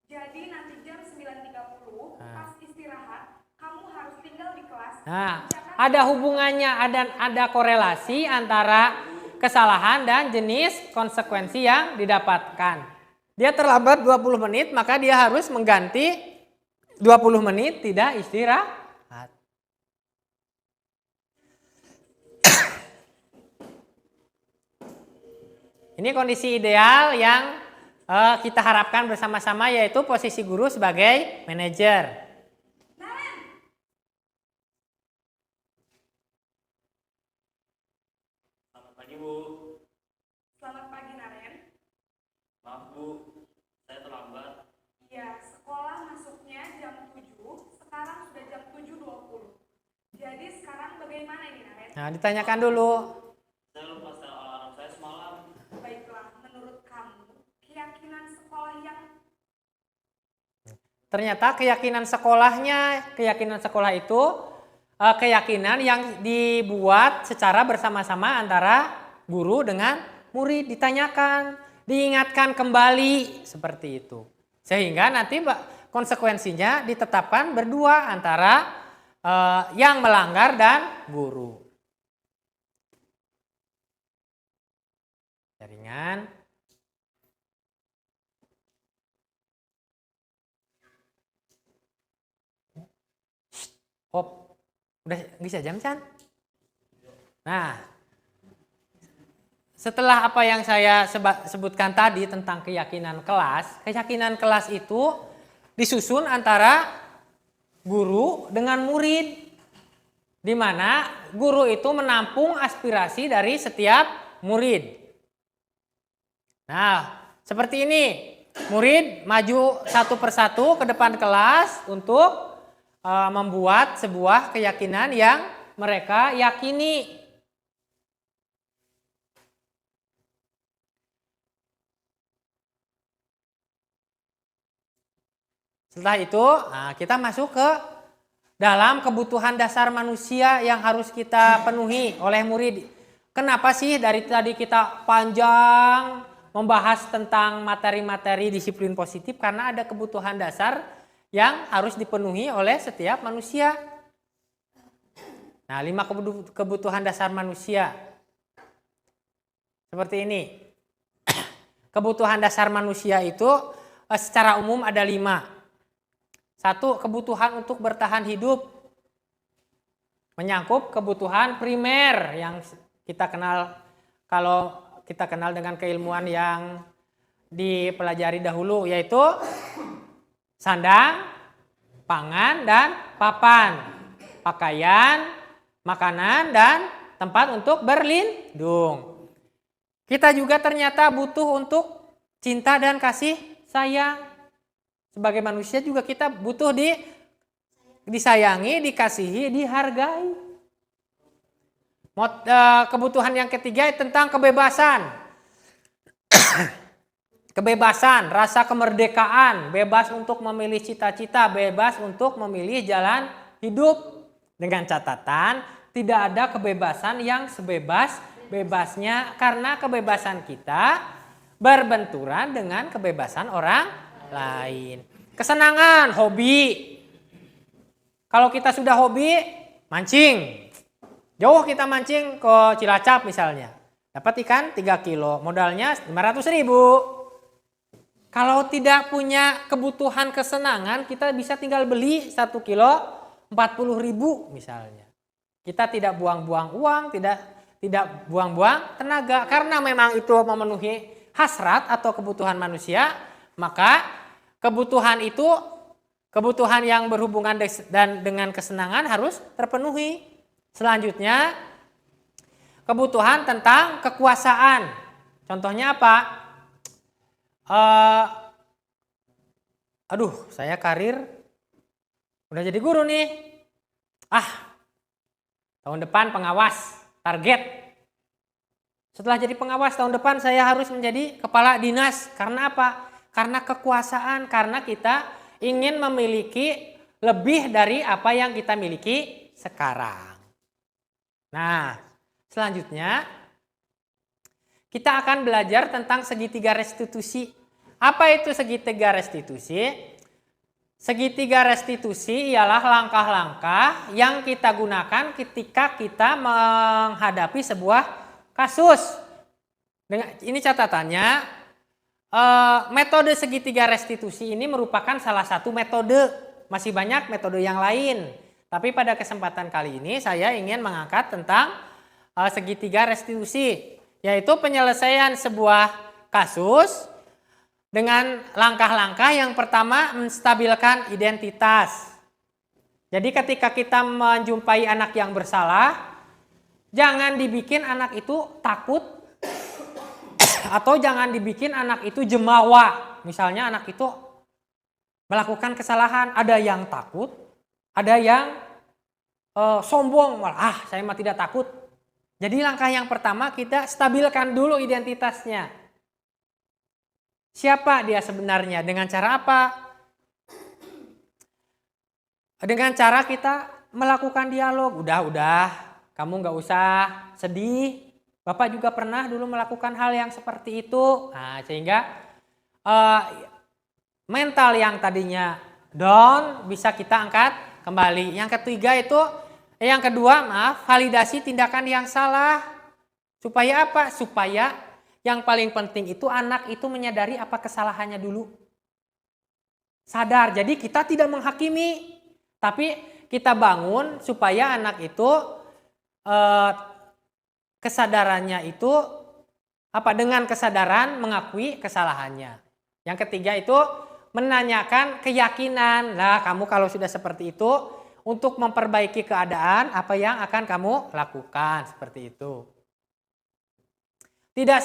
Jadi nanti jam 9.30 pas istirahat, kamu harus tinggal di kelas. Nah, ada hubungannya, ada korelasi antara kesalahan dan jenis konsekuensi yang didapatkan. Dia terlambat 20 menit, maka dia harus mengganti 20 menit tidak istirahat. Ini kondisi ideal yang kita harapkan bersama-sama, yaitu posisi guru sebagai manajer. Selamat pagi, Bu. Selamat pagi, Naren. Maaf, Bu. Saya terlambat. Iya, sekolah masuknya jam 7, sekarang sudah jam 7.20. Jadi sekarang bagaimana ini, Naren? Nah, ditanyakan dulu. Saya lupa setel alarm saya semalam. Baiklah, menurut kamu, keyakinan sekolah yang Ternyata keyakinan sekolah itu keyakinan yang dibuat secara bersama-sama antara guru dengan murid, ditanyakan, diingatkan kembali seperti itu. Sehingga nanti konsekuensinya ditetapkan berdua antara yang melanggar dan guru. Jaringan. Oh, udah bisa jam Chan? Nah, setelah apa yang saya sebutkan tadi tentang keyakinan kelas itu disusun antara guru dengan murid, di mana guru itu menampung aspirasi dari setiap murid. Nah, seperti ini, murid maju satu persatu ke depan kelas untuk membuat sebuah keyakinan yang mereka yakini. Setelah itu, kita masuk ke dalam kebutuhan dasar manusia yang harus kita penuhi oleh murid. Kenapa sih dari tadi kita panjang membahas tentang materi-materi disiplin positif? Karena ada kebutuhan dasar yang harus dipenuhi oleh setiap manusia. Nah, 5 kebutuhan dasar manusia. Seperti ini. Kebutuhan dasar manusia itu secara umum ada 5. 1, kebutuhan untuk bertahan hidup. Menyangkut kebutuhan primer yang kita kenal, kalau kita kenal dengan keilmuan yang dipelajari dahulu, yaitu sandang, pangan, dan papan, pakaian, makanan, dan tempat untuk berlindung. Kita juga ternyata butuh untuk cinta dan kasih sayang. Sebagai manusia juga kita butuh disayangi, dikasihi, dihargai. Kebutuhan yang ketiga tentang kebebasan. Kebebasan, rasa kemerdekaan, bebas untuk memilih cita-cita, bebas untuk memilih jalan hidup. Dengan catatan, tidak ada kebebasan yang sebebas-bebasnya karena kebebasan kita berbenturan dengan kebebasan orang lain. Kesenangan, hobi. Kalau kita sudah hobi, mancing. Jauh kita mancing ke Cilacap misalnya. Dapat ikan 3 kilo, modalnya 500.000. Kalau tidak punya kebutuhan kesenangan, kita bisa tinggal beli 1 kilo 40.000 misalnya. Kita tidak buang-buang uang, tidak buang-buang tenaga. Karena memang itu memenuhi hasrat atau kebutuhan manusia, maka kebutuhan yang berhubungan dengan kesenangan harus terpenuhi. Selanjutnya, kebutuhan tentang kekuasaan. Contohnya apa? Saya karir udah jadi guru nih. Tahun depan pengawas, target. Setelah jadi pengawas tahun depan saya harus menjadi kepala dinas. Karena apa? Karena kekuasaan, karena kita ingin memiliki lebih dari apa yang kita miliki sekarang. Nah, selanjutnya kita akan belajar tentang segitiga restitusi. Apa itu segitiga restitusi? Segitiga restitusi ialah langkah-langkah yang kita gunakan ketika kita menghadapi sebuah kasus. Ini catatannya, metode segitiga restitusi ini merupakan salah satu metode. Masih banyak metode yang lain. Tapi pada kesempatan kali ini saya ingin mengangkat tentang segitiga restitusi, yaitu penyelesaian sebuah kasus dengan langkah-langkah yang pertama menstabilkan identitas. Jadi ketika kita menjumpai anak yang bersalah, jangan dibikin anak itu takut atau jangan dibikin anak itu jemawa. Misalnya anak itu melakukan kesalahan, ada yang takut, ada yang sombong, saya mah tidak takut. Jadi langkah yang pertama kita stabilkan dulu identitasnya. Siapa dia sebenarnya? Dengan cara apa? Dengan cara kita melakukan dialog. Udah, kamu nggak usah sedih. Bapak juga pernah dulu melakukan hal yang seperti itu. Nah, sehingga mental yang tadinya down bisa kita angkat kembali. Yang kedua, validasi tindakan yang salah. Supaya apa? Supaya yang paling penting itu anak itu menyadari apa kesalahannya dulu. Sadar, jadi kita tidak menghakimi, tapi kita bangun supaya anak itu kesadarannya itu dengan kesadaran mengakui kesalahannya. Yang ketiga itu menanyakan keyakinan. Lah, kamu kalau sudah seperti itu, untuk memperbaiki keadaan, apa yang akan kamu lakukan? Seperti itu. Tidak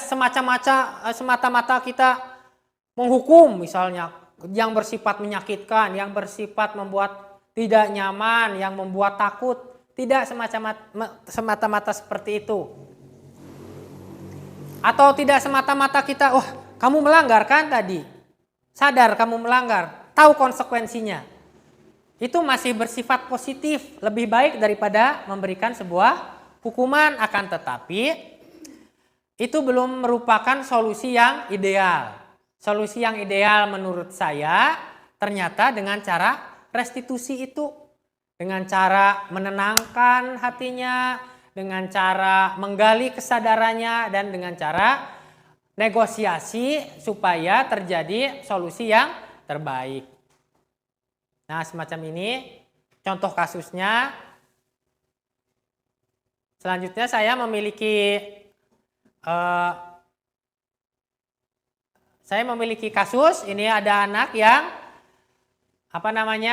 semata-mata kita menghukum misalnya, yang bersifat menyakitkan, yang bersifat membuat tidak nyaman, yang membuat takut. Tidak semata-mata seperti itu. Atau tidak semata-mata kita, kamu melanggar kan tadi? Sadar kamu melanggar, tahu konsekuensinya. Itu masih bersifat positif, lebih baik daripada memberikan sebuah hukuman. Akan tetapi itu belum merupakan solusi yang ideal. Solusi yang ideal menurut saya ternyata dengan cara restitusi itu. Dengan cara menenangkan hatinya, dengan cara menggali kesadarannya, dan dengan cara negosiasi supaya terjadi solusi yang terbaik. Nah, semacam ini contoh kasusnya. Selanjutnya saya memiliki kasus. Ini ada anak yang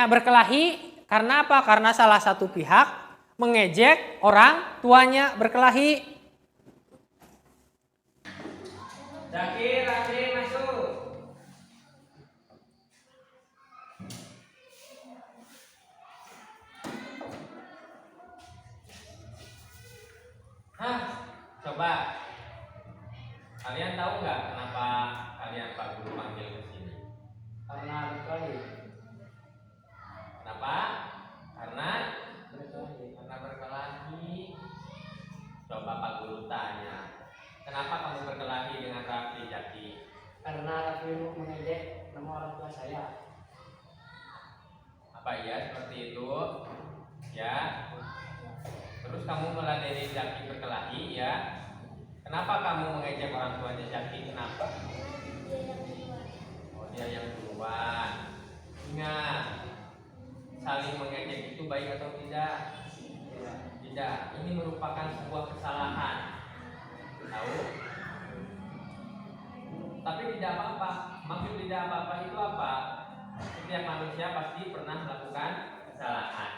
berkelahi. Karena apa? Karena salah satu pihak mengejek orang tuanya berkelahi. Zakir, masuk. Coba. Kalian tahu nggak kenapa kalian Pak Guru panggil ke sini? Karena berkelahi. Kenapa? Karena berkelahi. Coba Pak Guru tanya. Kenapa kamu berkelahi dengan Raffi Jaki? Karena Raffi mengejek nama orang tua saya. Apa iya seperti itu? Ya. Terus kamu meladeni Jaki berkelahi, ya? Kenapa kamu mengejek orang tuanya Jaki? Kenapa? Dia yang duluan. Ingat, saling mengejek itu baik atau tidak? Tidak. Ini merupakan sebuah kesalahan. Tahu? Tapi tidak apa-apa. Maksud tidak apa-apa itu apa? Setiap manusia pasti pernah melakukan kesalahan.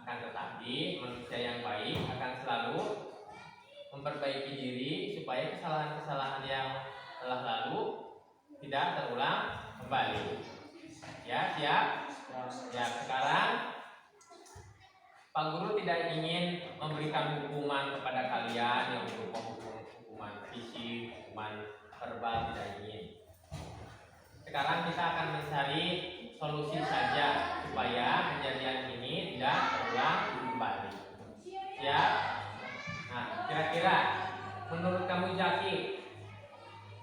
Akan tetapi manusia yang baik akan selalu memperbaiki diri supaya kesalahan-kesalahan yang telah lalu tidak terulang kembali. Ya, siap? Ya, sekarang Pak Guru tidak ingin memberikan hukuman kepada kalian yang berupa hukuman fisik, hukuman verbal, tidak ingin. Sekarang kita akan mencari solusi saja supaya kejadian ini tidak terulang kembali. Ya. Nah, kira-kira menurut kamu Jaki,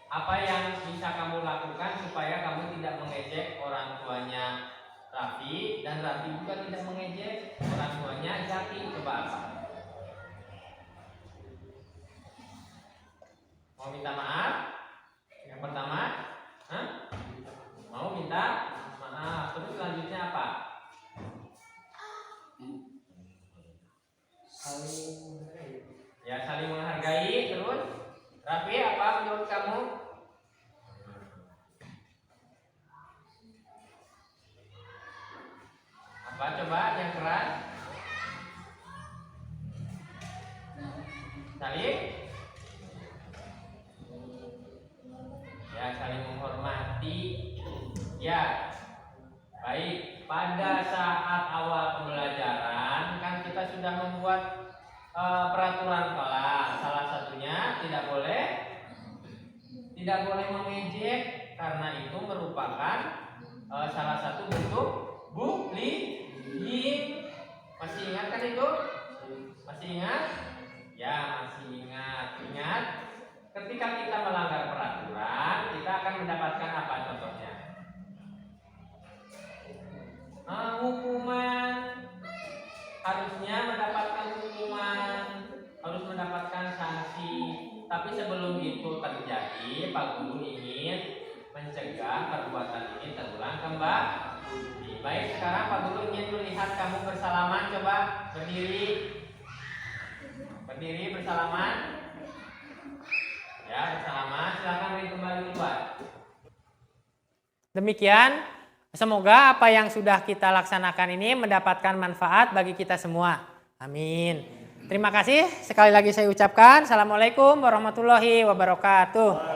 apa yang bisa kamu lakukan supaya kamu tidak mengejek orang tuanya Raffi dan Raffi juga tidak mengejek orang tuanya Jaki? Coba apa? Mau minta maaf? Yang pertama, mau minta maaf. Terus selanjutnya apa? Saling menghargai. Terus Raffi, apa menurut kamu? Apa coba yang keras? Saling? Ya, saling menghormati. Ya, baik. Pada saat awal pembelajaran kan kita sudah membuat peraturan kelas. Salah satunya tidak boleh mengejek karena itu merupakan salah satu bentuk bullying. Masih ingat kan itu? Masih ingat? Ya, masih ingat. Ingat, ketika kita melanggar peraturan, kita akan mendapatkan apa contohnya? Hukuman. Harusnya mendapatkan hukuman, harus mendapatkan sanksi. Tapi sebelum itu terjadi, Pak Guru ingin mencegah perbuatan ini terulang kembali. Baik, sekarang Pak Guru ingin melihat kamu bersalaman. Coba berdiri. Berdiri bersalaman. Ya, bersalaman. Silakan beri kembali keluar. Demikian, semoga apa yang sudah kita laksanakan ini mendapatkan manfaat bagi kita semua. Amin. Terima kasih sekali lagi saya ucapkan. Assalamualaikum warahmatullahi wabarakatuh.